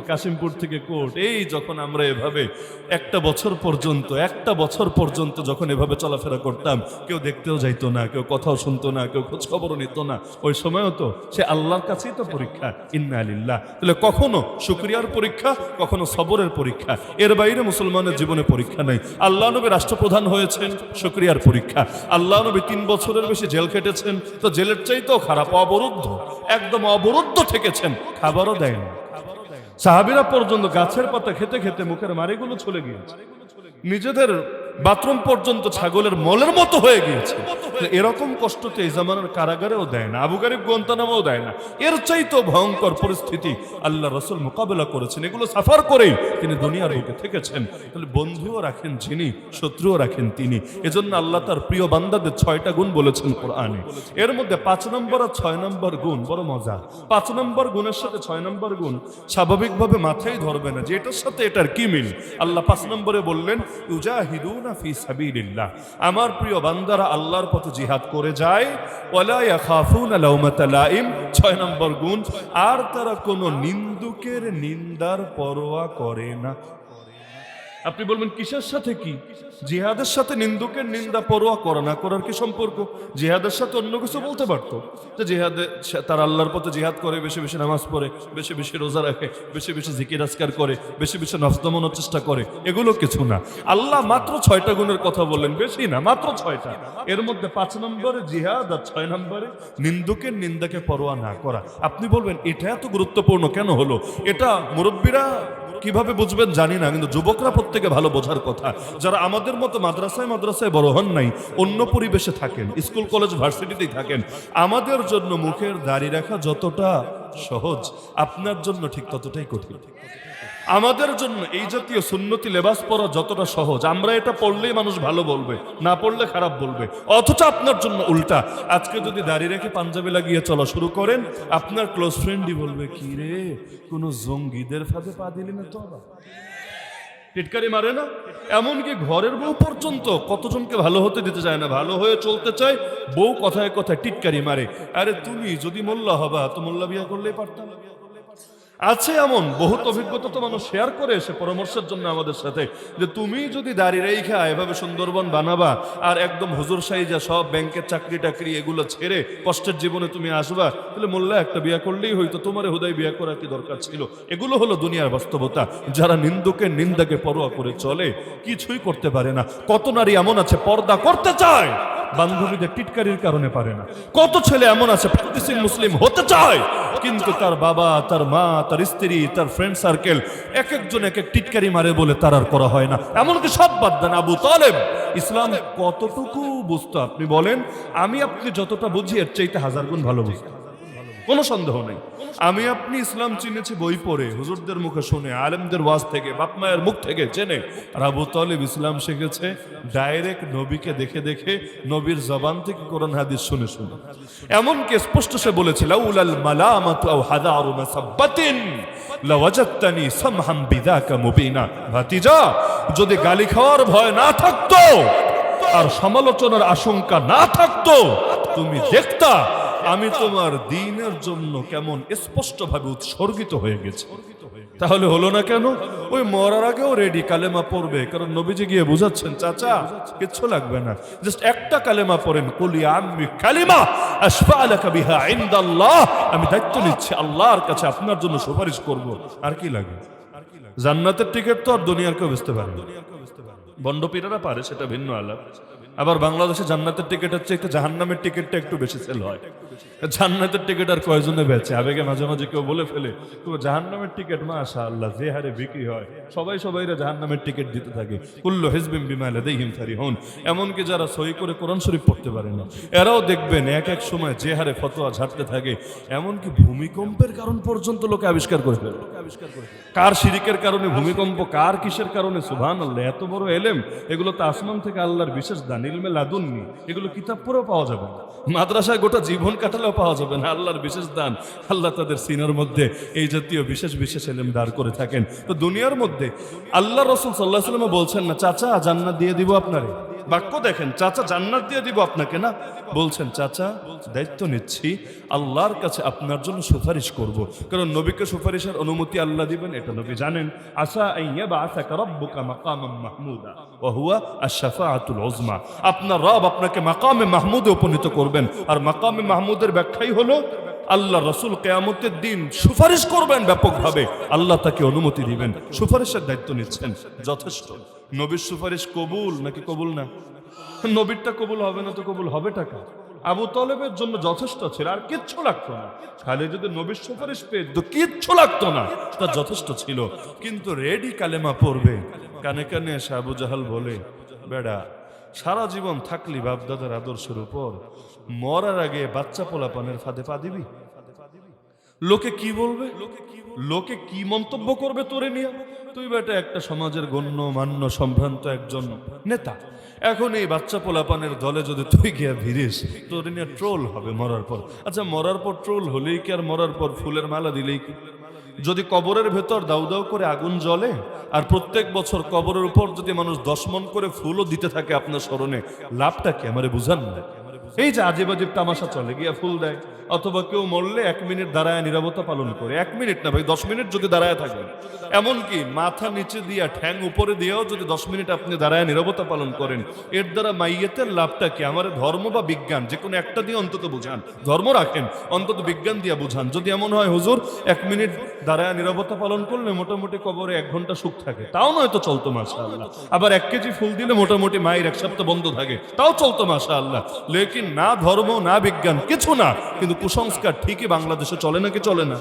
কাশিমপুর থেকে কোর্ট, এই যখন আমরা এভাবে একটা বছর পর্যন্ত যখন এভাবে চলাফেরা করতাম, কেউ দেখতেও যাইতো না, কেউ কথাও শুনতো না, কেউ খোঁজ খবরও নিত না, ওই সময়ও তো সে আল্লাহর কাছেই তো পরীক্ষা, ইন্না লিল্লাহ। তাহলে কখনো শুকরিয়ার পরীক্ষা, কখনো সবরের পরীক্ষা, এর বাইরে মুসলমানের জীবনে পরীক্ষা নাই। আল্লাহ নবী রাষ্ট্রপ্রধান হয়েছেন, শুকরিয়ার পরীক্ষা। আল্লাহ নবী 3 বছরের বেশি জেল কেটেছেন, তো জেলের চাইতেও খারাপ, একদম অবরুদ্ধ থেকেছেন, খাবারও দেয়নি। সাহাবীরা পর্যন্ত গাছের পাতা খেতে খেতে মুখের মাড়িগুলো চলে গিয়েছে, নিজেদের বাথরুম পর্যন্ত ছাগলের মলের মতো হয়ে গিয়েছে। এরকম কষ্ট তো এই জামানার কারাগারেও দেয় না, আবু গারিব গোয়ান্তানামাও দেয় না। এর চাইতেও ভয়ঙ্কর পরিস্থিতি আল্লাহ রাসূল মোকাবেলা করেছেন, এগুলো সাফার করেই তিনি দুনিয়ার বুকে থেকেছেন। তাহলে বন্ধুও রাখেন যিনি, শত্রুও রাখেন তিনি। এজন্য আল্লাহ তার প্রিয় বান্দাদের 6টা গুণ বলেছেন কোরআনে। এর মধ্যে 5 নম্বর আর 6 নম্বর গুণ বড় মজা। 5 নম্বর গুণের সাথে 6 নম্বর গুণ স্বাভাবিকভাবে মাথায় ধরবে না যে এটার সাথে এটার কি মিল। আল্লাহ 5 নম্বরে বললেন, ইউজাহিদুনা মুজাহিদুনা ফি সাবিলিল্লাহ, আমার প্রিয় বান্দারা আল্লাহর পথে জিহাদ করে যায়, ওয়ালা ইয়াখাফুনা লাউমাতা লাইম, 6 নম্বর গুণ, আর তারা কোনো নিন্দুকের নিন্দার পরোয়া করে না। আপনি বলবেন কিসের সাথে কি? জিহাদের সাথে নিন্দুকের নিন্দা পরোয়া করা না করার কি সম্পর্ক? জিহাদের সাথে অন্য কিছু বলতে পারতো, যে জিহাদে তার আল্লাহর পথে জিহাদ করে, বেশি বেশি নামাজ পড়ে, বেশি বেশি রোজা রাখে, বেশি বেশি জিকির আজকার করে, বেশি বেশি নফস দমনের চেষ্টা করে, এগুলো কিছু না। আল্লাহ মাত্র 6টা গুণের কথা বললেন, বেশি না, মাত্র 6টা। এর মধ্যে 5 নম্বরে জিহাদ আর 6 নম্বরে নিন্দুকের নিন্দাকে পরোয়া না করা। আপনি বলবেন এটা এত গুরুত্বপূর্ণ কেন হলো? এটা মুরব্বীরা কিভাবে বুঝবেন জানি না, কিন্তু যুবকরা প্রত্যেকে ভালো বোঝার কথা। যারা আমাদের মতো মাদ্রাসায় মাদ্রাসায় বড় হন নাই, অন্য পরিবেশে থাকেন, স্কুল কলেজ ভার্সিটিতেই থাকেন, আমাদের জন্য মুখের দাড়ি রাখা যতটা সহজ, আপনার জন্য ঠিক ততটাই কঠিন। আমাদের জন্য এই জাতীয় সুন্নতি লেবাস পরা যতটা সহজ, আমরা এটা পড়লেই মানুষ ভালো বলবে, না পড়লে খারাপ বলবে, অথচ আপনার জন্য উল্টা। আজকে যদি দাঁড়িয়ে রেখে পাঞ্জাবি লাগিয়ে চলা শুরু করেন, আপনার ক্লোজ ফ্রেন্ডই বলবে, কি রে, কোন জঙ্গিদের ফাঁদে পা দিলি না তো? টিটকারি মারে না? এমনকি ঘরের বউ পর্যন্ত কতজনকে ভালো হতে দিতে চায় না, ভালো হয়ে চলতে চায়, বউ কথায় কথায় টিটকারি মারে। আরে তুমি যদি মোল্লা হবা তো মোল্লা বিয়া করলেই পারতাম। আছে এমন বহুত অভিজ্ঞতা তো মানুষ শেয়ার করে এসে পরামর্শের জন্য আমাদের সাথে, যে তুমি যদি দাঁড়িয়ে রেখা এভাবে সুন্দরবন বানাবা আর একদম হুজুর সাইজা সব ব্যাংকের চাকরি টাকরি এগুলো ছেড়ে কষ্টের জীবনে তুমি আসবা, তাহলে মোল্লা একটা বিয়া করলেই হয়তো, তোমার হুদাই বিয়া করা কি দরকার ছিল? এগুলো হলো দুনিয়ার বাস্তবতা। যারা নিন্দুকের নিন্দাকে পরোয়া করে চলে, কিছুই করতে পারে না। কত নারী এমন আছে পর্দা করতে চায়, বান্ধবীদের টিটকারির কারণে পারে না। কত ছেলে এমন আছে প্র্যাকটিসিং মুসলিম হতে চায়, কিন্তু তার বাবা, তার মা, তার স্ত্রী, তার ফ্রেন্ড সার্কেল এক একজন এক এক টিটকারি মারে বলে তার আর করা হয় না। এমনকি সব বাদ দেন, আবু তালেব ইসলাম কতটুকু বুঝতো আপনি বলেন? আমি আপনি যতটা বুঝি এর চাইতে 1000 গুণ ভালো বুঝি, কোনো সন্দেহ নেই। আমি আপনি ইসলাম চিনেছি বই পড়ে, হুজুরদের মুখে শুনে, আলেমদের ওয়াজ থেকে, বাপ মায়ের মুখ থেকে জেনে। আর আবু তালেব ইসলাম শিখেছে ডাইরেক্ট নবীকে দেখে দেখে, নবীর জবান থেকে কোরআন হাদিস শুনে শুনে। এমনকি স্পষ্ট সে বলেছিল, লাউলাল মালামাতু আও হাদারু মাসাব্বাতিন লাওয়াজাদতানি সামহাম বিযাকা মুবিনা। ভাতিজা, যদি গালি খাওয়ার ভয় না থাকতো আর সমালোচনার আশঙ্কা না থাকতো, তুমি দেখতা আমি তোমার দ্বীনের জন্য কেমন স্পষ্টভাবে উৎসর্গিত হয়ে গেছে। তাহলে হলো না কেন? ওই মরার আগেও রেডি, কালেমা পড়বে, কারণ নবীজি গিয়ে বুঝাচ্ছেন, চাচা কিচ্ছু লাগবে না, জাস্ট একটা কালেমা পড়েন, কুলি আম্মি কালিমা আশফা লাকা বিহা ইনদাল্লাহ, আমি দায়িত্ব নিচ্ছি আল্লাহর কাছে আপনার জন্য সুপারিশ করব। আর কি লাগে? জান্নাতের টিকিট তো আর দুনিয়ার কেউ বেচতে পারে না। বন্ডপীরেরা পারে, সেটা ভিন্ন আলাপ। আবার বাংলাদেশে জান্নাতের টিকিটের চাইতে জাহান্নামের টিকিটটা একটু বেশি সেল হয়। জান্নাতের টিকিট আর কয়জনে বেচে? আবেগে মাঝে মাঝে কেউ বলে ফেলে, তো জাহান্নামের টিকিট মাশাআল্লাহ যে হারে বিক্রি হয়, সবাইরা জাহান্নামের টিকিট দিতে থাকে। কুল্লু হিজবিন বিমা লাদাইহিম ফারিহুন। এমনকি যারা সহি করে কোরআন শরীফ পড়তে পারে না, এরাও দেখবেন এক এক সময় যে হারে ফতোয়া ঝাড়তে থাকে। এমনকি ভূমিকম্পের কারণ পর্যন্ত লোকে আবিষ্কার করে ফেলে। কার শিরিকের কারণে ভূমিকম্প, কার কিসের কারণে, সুবহানাল্লাহ। এত বড় এলেম, এগুলো তো আসমান থেকে আল্লাহর বিশেষ দান, ইলমে লাদুন্নি। এগুলো কিতাব পড়েও পাওয়া যাবে না, মাদ্রাসায় গোটা জীবন কাটালেও পাওয়া যাবে না। আল্লাহর বিশেষ দান, আল্লাহ তাদের সিনার মধ্যে এই জাতীয় বিশেষ বিশেষ এলেম দাঁড় করে থাকেন। তো দুনিয়ার মধ্যে আল্লাহ রাসূল সাল্লাল্লাহু আলাইহি ওয়াসাল্লাম বলছেন না, চাচা জান্নাত দিয়ে দিব আপনারে। বাক্য দেখেন, চাচা জান্নাত দিয়ে দিব আপনাকে না, বলছেন চাচা দায়িত্ব নিচ্ছি আল্লাহর কাছে আপনার জন্য সুপারিশ করব। কারণ নবীকে সুপারিশের অনুমতি আল্লাহ দিবেন, এটা নবী জানেন। আসা আইয়াবাসাকা রাব্বুকা মাকামান মাহমুদা ওয়া হুয়া আশ-শাফাআতুল উযমা। আপনার রব আপনাকে মাকামে মাহমুদে উপনীত করবেন। আর মাকামে মাহমুদের ব্যাখ্যাই হলো আল্লাহ রাসূল কিয়ামতের দিন সুপারিশ করবেন ব্যাপকভাবে, আল্লাহ তাকে অনুমতি দিবেন। সুপারিশের দায়িত্ব নিচ্ছেন, যথেষ্ট। নবীর সুপারিশ কবুল নাকি কবুল না? নবীরটা কবুল হবে না তো কবুল হবে টাকা। আবু তালেবের জন্য যথেষ্ট ছিল, আর কিচ্ছু লাগতো না। খালি যদি নবীর সুপারিশ পেয়ে তো কিচ্ছু লাগতো না, তার যথেষ্ট ছিল। কিন্তু রেডি কালেমা পড়বে, কানে কানে এসে আবু জাহাল বলে, বেড়া সারা জীবন থাকলি বাপদাদার আদর্শের উপর, মরার আগে বাচ্চা পোলাপানের ফাঁদে পা দিবি? লোকে কি বলবে, লোকে কি মন্তব্য করবে তোরে নিয়ে? তুই বেটা একটা সমাজের গণ্য মান্য সম্ভ্রান্ত একজন নেতা, এখন এই বাচ্চা পোলাপানের দলে যদি তুই গিয়া ভিড়িস তোর নিয়ে ট্রোল হবে মরার পর। আচ্ছা মরার পর ট্রোল হলেই কি আর মরার পর ফুলের মালা দিলেই কি? যদি কবরের ভেতর দাউ দাউ করে আগুন জ্বলে আর প্রত্যেক বছর কবরের উপর যদি মানুষ 10 মণ করে ফুলও দিতে থাকে আপনার স্মরণে, লাভটা কি আমারে বুঝান না? এই যে আজীব আজীব তামাশা চলে, গিয়া ফুল দেয়, অথবা কেউ মরলে 1 মিনিট দাঁড়ায় নীরবতা পালন করে। 1 মিনিট না ভাই, 10 মিনিট যদি দাঁড়ায় থাকেন, এমনকি মাথা নিচে দিয়া ঠ্যাং উপরে দিয়েও যদি 10 মিনিট আপনি দাঁড়ায় নীরবতা পালন করেন, এর দ্বারা মাইয়েতের লাভটা কি? আমার ধর্ম বা বিজ্ঞান যে কোনো একটা দিয়ে অন্তত বুঝান। ধর্ম রাখেন, অন্তত বিজ্ঞান দিয়া বুঝান। যদি এমন হয় হুজুর 1 মিনিট দাঁড়ায় নীরবতা পালন করলে মোটামুটি কবরে 1 ঘন্টা সুখ থাকে, তাও নয়তো চলতো মাশাআল্লাহ। আবার 1 কেজি ফুল দিলে মোটামুটি মায়ের 1 সপ্তাহ বন্ধ থাকে, তাও চলতো মাশাআল্লাহ। লেকিন না ধর্ম না বিজ্ঞান কিছু না, কিন্তু কুসংস্কার ঠিকই বাংলাদেশে চলে নাকি চলে না?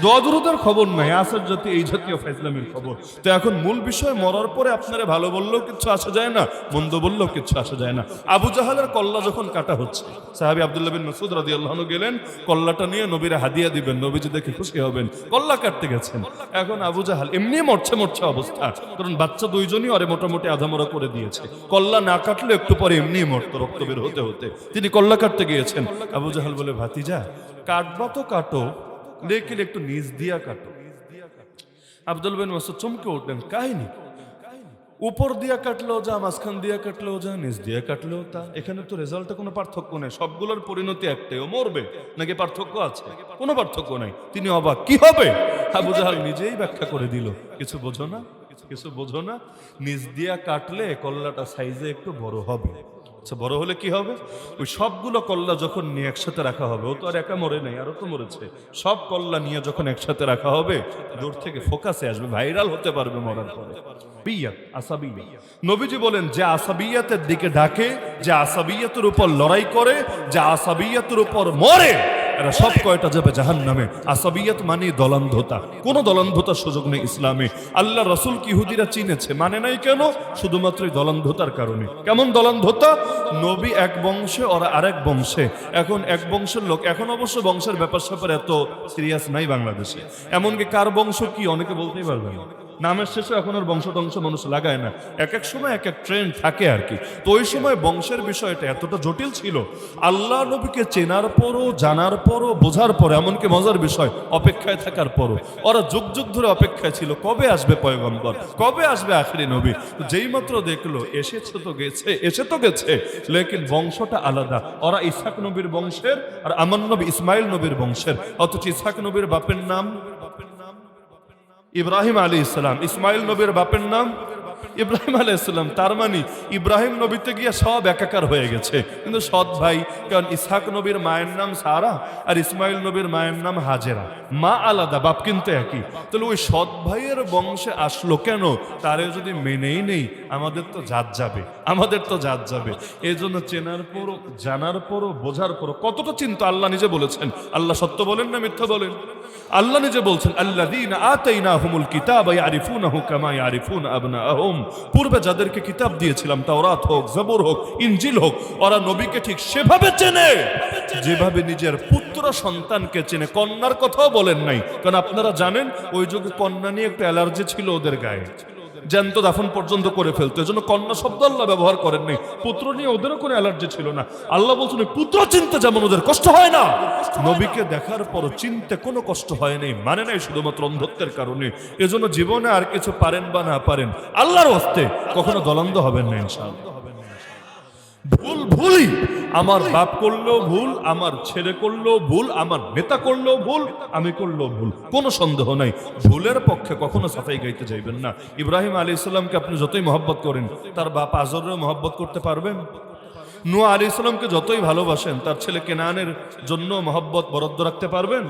দোয়া দুরুদের খবর নাই, আসর জাতীয় এই জাতীয় ফাইজলামির খবর। তো এখন মূল বিষয়, মরার পরে আপনারা ভালো বললেও কিচ্ছু আসা যায় না, মন্দ বললেও কিচ্ছু আসা যায় না। আবু জাহালের কল্লা যখন কাটা হচ্ছে, সাহাবী আব্দুল্লাহ বিন মাসউদ রাদিয়াল্লাহু আনহু গেলেন কল্লাটা নিয়ে নবীরে হাদিয়া দিবেন, নবীজি দেখে খুশি হবেন, কল্লা কাটতে গেছেন। এখন আবু জাহাল এমনি মরছে মরছে অবস্থা, কারণ বাচ্চা দুইজনই ওরে মোটামুটি আধামরা করে দিয়েছে। কল্লা না কাটলে একটু পরে এমনি মরতো রক্ত বের হতে হতে। তিনি কল্লা কাটতে গিয়েছেন। আবু জাহাল বলে, ভাতিজা কাটবা তো কাটো, লেকিন একটু নিজ দিয়া কাটো। আব্দুল বিন মাসউদ চমকে উঠলেন, কাহিনী উপর দিয়া কাটলেও যা, মাঝখান দিয়া কাটলেও যা, নিজ দিয়া কাটলেও তা, এখানে তো রেজাল্টে কোনো পার্থক্য নেই, সবগুলোর পরিণতি একটাই, ও মরবে। নাকি পার্থক্য আছে? কোনো পার্থক্য নাই। তিনি অবাক, কি হবে? আবু জাহাল নিজেই ব্যাখ্যা করে দিল, কিছু বোঝো না, কিছু বোঝো না, নিজ দিয়া কাটলে কল্লাটা সাইজে একটু বড় হবে। বড় হলে কি হবে? ওই সবগুলো কল্লা যখন নিয়ে একসাথে রাখা হবে, ও তো আর একা মরে নাই, আরো তো মরেছে, সব কল্লা নিয়ে যখন একসাথে রাখা হবে, দূর থেকে ফোকাসে আসবে, ভাইরাল হতে পারবে মরার পরে। নবীজি বলেন, যে আসাবিয়াতের দিকে ডাকে, যে আসাবিয়াতের উপর লড়াই করে, যে আসাবিয়াতের উপর মরে, এরা সব কয়টা যাবে জাহান্নামে। আসাবিয়াত মানে দলান্ধতা, কোনো দলান্ধতার সুযোগ নেই ইসলামে। আল্লাহ রাসূল কি ইহুদিরা চিনেছে, মানে নাই কেন? শুধুমাত্র দলান্ধতার কারণে। কেমন দলান্ধতা? নবী এক বংশে, ওরা আরেক বংশে। এখন এক বংশের লোক, এখন অবশ্য বংশের ব্যাপার স্যাপার এত সিরিয়াস নাই বাংলাদেশে, এমনকি কার বংশ কি অনেকে বলতেই পারবে না, নামের শেষে এখন আর বংশ টংশ মানুষ লাগায় না, এক এক সময় এক এক ট্রেন্ড থাকে আর কি। তো ওই সময় বংশের বিষয়টা এতটা জটিল ছিল, আল্লাহ নবীকে চেনার পরও, জানার পরও, বোঝার পর, এমনকি মজার বিষয় অপেক্ষায় থাকার পরও ওরা যুগ যুগ ধরে অপেক্ষায় ছিল, কবে আসবে পয়গম্বর, কবে আসবে আখিরি নবী। যেই মাত্র দেখলো এসেছে তো গেছে, এসে তো গেছে, লেকিন বংশটা আলাদা। ওরা ইসহাক নবীর বংশের, আর আমার নবী ইসমাইল নবীর বংশের। অথচ ইসহাক নবীর বাপের নাম ইব্রাহিম আলাইহিস সালাম, ইসমাইল নবীর বাপের নাম ইব্রাহিম আলাইহিস সালাম। তার মানে ইব্রাহিম নবীতে গিয়ে সব একাকার হয়ে গেছে, কিন্তু সৎ ভাই। কারণ ইসহাক নবীর মায়ের নাম সারা, আর ইসমাইল নবীর মায়ের নাম হাজেরা, মা আলাদা, বাপ কিন্তু একই। তাহলে ওই সৎ ভাইয়ের বংশে আসলো কেন? তারে যদি মেনেই নেই, আমাদের তো জাত যাবে, আমাদের তো জাত যাবে। এই জন্য চেনার পরও, জানার পরও, বোঝার পরও কতটা চিন্তা। আল্লাহ নিজে বলেছেন, আল্লাহ সত্য বলেন না মিথ্যা বলেন? আল্লাহ নিজে বলছেন, আল্লাযীনা আতাইনাহুমুল কিতাবা ইয়ারিফুনাহু কামা ইয়ারিফুনা আবনাআহুম। পূর্বে যাদেরকে কিতাব দিয়েছিলাম, তাওরাত হোক, জবুর হোক, ইনজিল হোক, ওরা নবীকে ঠিক সেভাবে চেনে যেভাবে নিজের পুত্র সন্তানকে চেনে। কন্যার কথাও বলেন নাই, কারণ আপনারা জানেন ওই যুগে কন্যা নিয়ে একটু অ্যালার্জি ছিল ওদের গায়ে, জ্যান্ত দাফন পর্যন্ত করে ফেলতো। এজন্য কন্যা শব্দ আল্লাহ ব্যবহার করেন নাই। পুত্র নিয়ে ওদেরও কোনো অ্যালার্জি ছিল না। আল্লাহ বলছেন পুত্র চিনতে যেমন ওদের কষ্ট হয় না, নবীকে দেখার পর চিনতে কোনো কষ্ট হয় নাই, মানে নাই শুধুমাত্র অন্ধত্বের কারণে। এজন্য জীবনে আর কিছু পারেন বা না পারেন, আল্লাহর হস্তে কখনো দলান্ধ হবেন না ইনশাআল্লাহ। ভুল ভুলই, আমার বাপ করলেও ভুল, আমার ছেলে করলেও ভুল, আমার নেতা করলেও ভুল, আমি করলেও ভুল, কোনো সন্দেহ নাই। ভুলের পক্ষে কখনো সাফাই গাইতে যাইবেন না। ইব্রাহিম আলাইহিস সালামকে আপনি যতই মহব্বত করেন, তার বাপ আজরেও মহব্বত করতে পারবেন? নূহ আলাইহিস সালামকে যতই ভালোবাসেন, তার ছেলে কেনানের জন্য মহব্বত বরাদ্দ রাখতে পারবেন?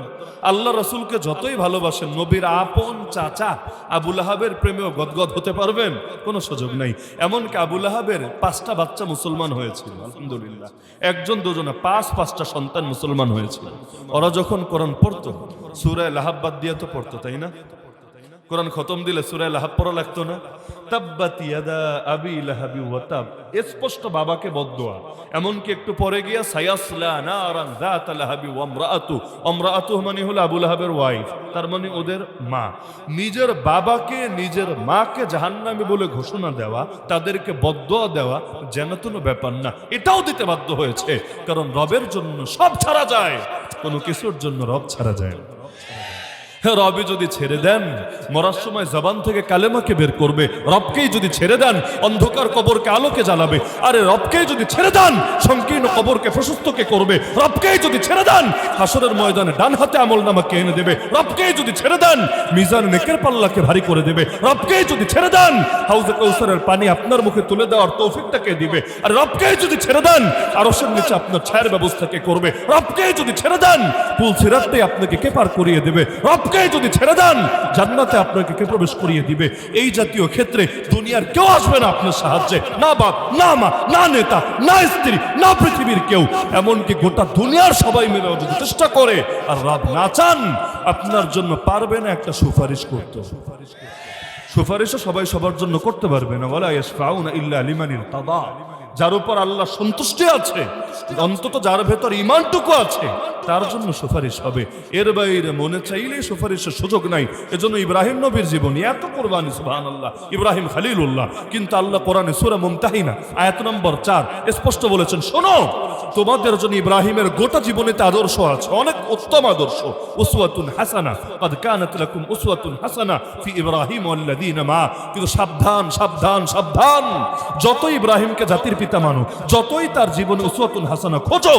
আল্লাহ রাসূলকে যতই ভালোবাসেন, নবীর আপন চাচা আবু লাহাবের প্রেমেও গদগদ হতে পারবেন? কোনো সুযোগ নাই। এমনকি আবু লাহাবের 5টা বাচ্চা মুসলমান হয়েছিল, আলহামদুলিল্লাহ, একজন দুজন না, 5টা সন্তান মুসলমান হয়েছিল। ওরা যখন কোরআন পড়তো, সূরা লাহাব বাদ দিয়ে তো পড়তো, তাই না? কোরআন খতম দিলে সূরা লাহাব পড়া লাগতো না? তাব্বাত ইয়াদা আবি লাহাবি ওয়া তাব, স্পষ্ট বাবাকে বদদোয়া। এমনকি একটু পরে গিয়া সায়াসলা নারান যাতা লাহাবি ওয়া আমরাআতু মানে হলো আবু লাহাবের ওয়াইফ, তার মানে ওদের মা। নিজের বাবাকে নিজের মাকে জাহান্নামী বলে ঘোষণা দেওয়া, তাদেরকে বদদোয়া দেওয়া যেন কোনো ব্যাপার না, এটাও দিতে বাধ্য হয়েছে। কারণ রবের জন্য সব ছাড়া যায়, কোনো কিছুর জন্য রব ছাড়া যায় না। রবি যদি ছেড়ে দেন, মরার সময় জবান থেকে কালেমাকে বের করবে। রবকেই যদি ছেড়ে দেন, অন্ধকার কবরকে আলোকে জ্বালাবে। আরে রবকেই যদি ছেড়ে দেন, সংকীর্ণ কবরকে প্রশস্তকে করবে। রবকেই যদি ছেড়ে দেন, হাসরের ময়দানে ডান হাতে আমলনামাকে এনে দেবে। রবকেই যদি ছেড়ে দেন, মিজান নেকের পাল্লাকে ভারী করে দেবে। রবকেই যদি ছেড়ে দেন, হাউজে কাউসারের পানি আপনার মুখে তুলে দেওয়ার তৌফিকটাকে দিবে। আর রবকেই যদি ছেড়ে দেন, আরশের নিচে আপনার ছায়ের ব্যবস্থাকে করবে। রবকেই যদি ছেড়ে দেন, পুল সিরাতটাই আপনাকে কে পার করিয়ে দেবে। রবকে যদি ছেড়ে দেন, জান্নাতে আপনাকে কে প্রবেশ করিয়ে দিবে। এই জাতীয় ক্ষেত্রে দুনিয়ার কেউ আসবে না আপনার সাহায্যে, না বাপ, না মা, না নেতা, না স্ত্রী, না পৃথিবীর কেউ। এমনকি গোটা দুনিয়ার সবাই মিলে যদি চেষ্টা করে আর রব না চান, আপনার জন্য পারবে না একটা সুপারিশ করতে। সুপারিশও সবাই সবার জন্য করতে পারবে না। ওয়ালা ইয়াশফাউনা ইল্লা লিমান ইরতাদা, যার উপর আল্লাহ সন্তুষ্টি আছে, অন্তত যার ভেতর ঈমানটুকু আছে, তার জন্য সুপারিশ হবে। এর বাইরে মনে চাইলে সুপারিশের সুযোগ নাই। এজন্য ইব্রাহিম নবীর জীবনী এত কুরবানি, সুবহানাল্লাহ, ইব্রাহিম খলিলুল্লাহ। কিন্তু আল্লাহ কোরআনে সূরা মুমতাহিনা আয়াত নম্বর 4 স্পষ্ট বলেছেন, শোনো, তোমাদের জন্য ইব্রাহিমের গোটা জীবনীতে আদর্শ আছে, অনেক উত্তম আদর্শ। উসওয়াতুন হাসানা, ক্বাদ কানাত লাকুম উসওয়াতুন হাসানা ফি ইব্রাহিম ওয়াল্লাযীনা মা। কিন্তু সাবধান, সাবধান, সাবধান, যতই ইব্রাহিমকে জাতির পিতা মানো, যতই তার জীবনে উসওয়াতুন হাসানা খোঁজো,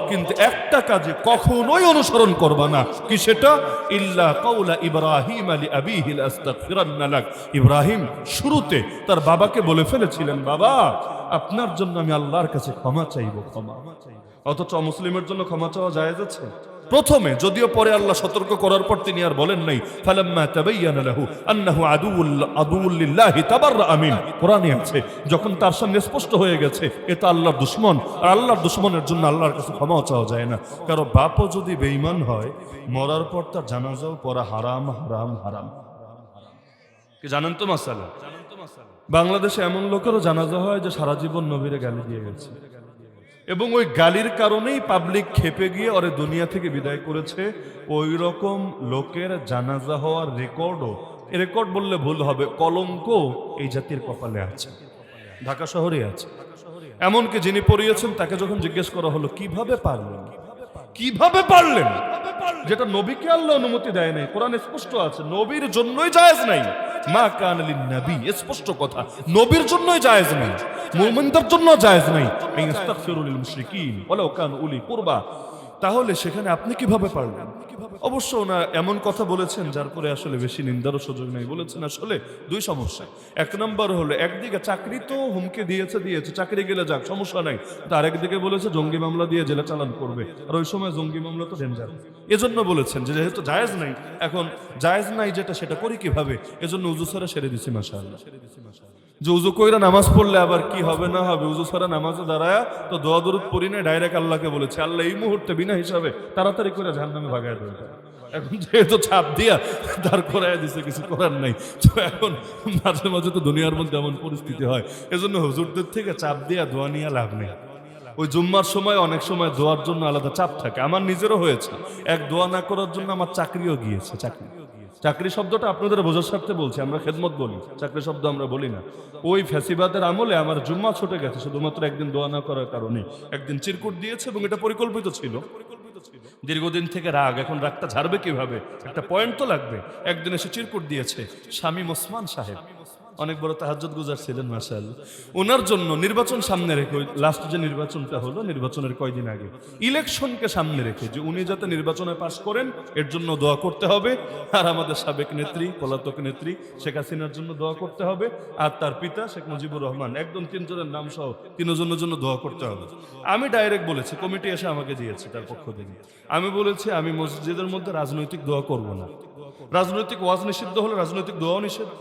কিন্তু একটা কাজে কখনোই অনুসরণ করবা না। কি সেটা? ইল্লা কাউলা ইব্রাহিম লি আবিহি লাস্তাগফিরান্না লাক। ইব্রাহিম শুরুতে তার বাবাকে বলে ফেলেছিলেন, বাবা, আপনার জন্য আমি আল্লাহর কাছে ক্ষমা চাইব, ক্ষমা। অথচ মুসলিমের জন্য ক্ষমা চাওয়া জায়েজ আছে প্রথমে, যদিও পরে আল্লাহ সতর্ক করার পর তিনি আর বলেন নাই ফালাম্মা তাবায়্যানা লাহু আন্নাহু আদুউল লিল্লাহি তাবাররা মিন। কোরআনে আছে, যখন তার সামনে স্পষ্ট হয়ে গেছে এটা আল্লাহর দুশমন, আর আল্লাহর দুশমনের জন্য আল্লাহর কাছে ক্ষমাও চাওয়া যায় না। কারণ বাপও যদি বেঈমান হয়, মরার পর তার জানাজাও পড়া হারাম, হারাম, হারাম। কি জানেন তো মাসালা? বাংলাদেশে এমন লোকেরও জানাজা হয় যে সারা জীবন নবীরে গালি দিয়ে গেছে, এবং ওই গালির কারণেই পাবলিক খেপে গিয়ে ওরে দুনিয়া থেকে বিদায় করেছে। ওই রকম লোকের জানাজা হওয়ার রেকর্ডও, রেকর্ড বললে ভুল হবে, কলঙ্ক এই জাতির কপালে আছে, ঢাকা শহরে আছে। এমনকি যিনি পড়িয়েছেন তাকে যখন জিজ্ঞেস করা হলো কিভাবে পারলেন, কিভাবে পারলেন, যেটা নবীকে আল্লাহ অনুমতি দেয় নাই। কোরআনে স্পষ্ট আছে নবীর জন্যই জায়েজ নাই, মা কানা লিন নবী, স্পষ্ট কথা, নবীর জন্যই জায়েজ নাই, মুমিনদের জন্য জায়েজ নাই। ইস্তাগফিরু লিল মুশরিকিন ওয়ালাউ কানু উলি কুরবা। তাহলে সেখানে আপনি কিভাবে পারলেন? অবশ্য না এমন কথা বলেছেন যার পরে আসলে বেশি নিন্দারও সুযোগ নেই। বলেছেন আসলে দুই সমস্যা। এক নম্বর হলো, একদিকে চাকরি তো হুমকি দিয়েছে, চাকরি গেলে যাক, সমস্যা নাই। তার একদিকে বলেছে জঙ্গি মামলা দিয়ে জেলে চালান করবে, আর ওই সময় জঙ্গি মামলা তো ডেঞ্জার। এজন্য বলেছেন যে যেহেতু জায়েজ নাই, এখন জায়েজ নাই যেটা সেটা করি কিভাবে, এজন্য উযু ছাড়া সেরে দিছি। মাশাআল্লাহ, যে উযু কইরা নামাজ পড়লে আবার কি হবে না হবে, উযু ছাড়া নামাজে দাঁড়ায়া তো দোয়া দরুদ পড়ি না, ডাইরেক্ট আল্লাহকে বলেছে আল্লাহ এই মুহূর্তে বিনা হিসাবে তাড়াতাড়ি করে জাহান্নামে ভাগায় দেবে। এখন যেহেতু ছাপ দিয়া দাঁড় করায় দিছে, কিছু করার নাই। তো এখন মাঝে মাঝে তো দুনিয়ার মধ্যে এমন পরিস্থিতি হয়, এজন্য হুজুরদের থেকে চাপ দিয়া দোয়া নিয়ে লাভ নেই। ওই জুম্মার সময় অনেক সময় দোয়ার জন্য আলাদা চাপ থাকে, আমার নিজেরও হয়েছে। এক দোয়া না করার জন্য আমার চাকরিও গিয়েছে। চাকরি শব্দটা আপনাদের বোঝার স্বার্থে বলছি, আমরা খেদমত বলি, চাকরি শব্দ আমরা বলি না। ওই ফ্যাসিবাদের আমলে আমার জুম্মা ছুটে গেছে শুধুমাত্র একদিন দোয়া না করার কারণে। একদিন চিরকুট দিয়েছে এবং এটা পরিকল্পিত ছিল, দীর্ঘদিন থেকে রাগ, এখন রাগটা ঝাড়বে কিভাবে, একটা পয়েন্ট তো লাগবে। একদিন এসে চিরকুট দিয়েছে শামীম ওসমান সাহেব, অনেক বড় তাহাজ্জুদ গুজার ছিলেন মাশাআল্লাহ। ওনার জন্য নির্বাচন সামনে রেখে, লাস্ট যে নির্বাচনটা হলো, নির্বাচনের কয়দিন আগে ইলেকশনকে সামনে রেখে যে উনি যাতে নির্বাচনে পাশ করেন এর জন্য দোয়া করতে হবে, আর আমাদের সাবেক নেত্রী, পলাতক নেত্রী শেখ হাসিনার জন্য দোয়া করতে হবে, আর তার পিতা শেখ মুজিবুর রহমান, একদম তিনজনের নাম সহ তিনজনের জন্য দোয়া করতে হবে। আমি ডাইরেক্ট বলেছি, কমিটি এসে আমাকে দিয়েছে তার পক্ষ থেকে, আমি বলেছি আমি মসজিদের মধ্যে রাজনৈতিক দোয়া করব না। রাজনৈতিক ওয়াজ নিষিদ্ধ হলে রাজনৈতিক দোয়াও নিষেধ।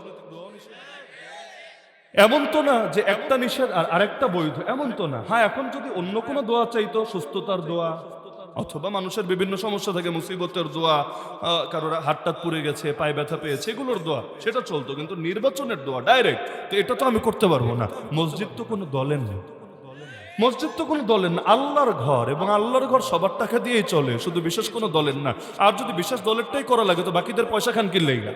এমন তো না যে একটা নিষেধ আর আরেকটা বৈধ, এমন তো না। হ্যাঁ, এখন যদি অন্য কোনো দোয়া চাইতো, সুস্থতার দোয়া, অথবা মানুষের বিভিন্ন সমস্যা থাকে, মুসিবতের দোয়া, কারোর হাতটা পুড়ে গেছে, পায়ে ব্যথা পেয়েছে, এগুলোর দোয়া সেটা চলতো, কিন্তু নির্বাচনের দোয়া ডাইরেক্ট তো এটা তো আমি করতে পারবো না। মসজিদ তো কোনো দলের নেই, মসজিদ তো কোনো দলের না, আল্লাহর ঘর, এবং আল্লাহর ঘর সবার টাকা দিয়েই চলে, শুধু বিশেষ কোনো দলের না। আর যদি বিশেষ দলেরটাই করা লাগে তো বাকিদের পয়সা খান কিনলেই না,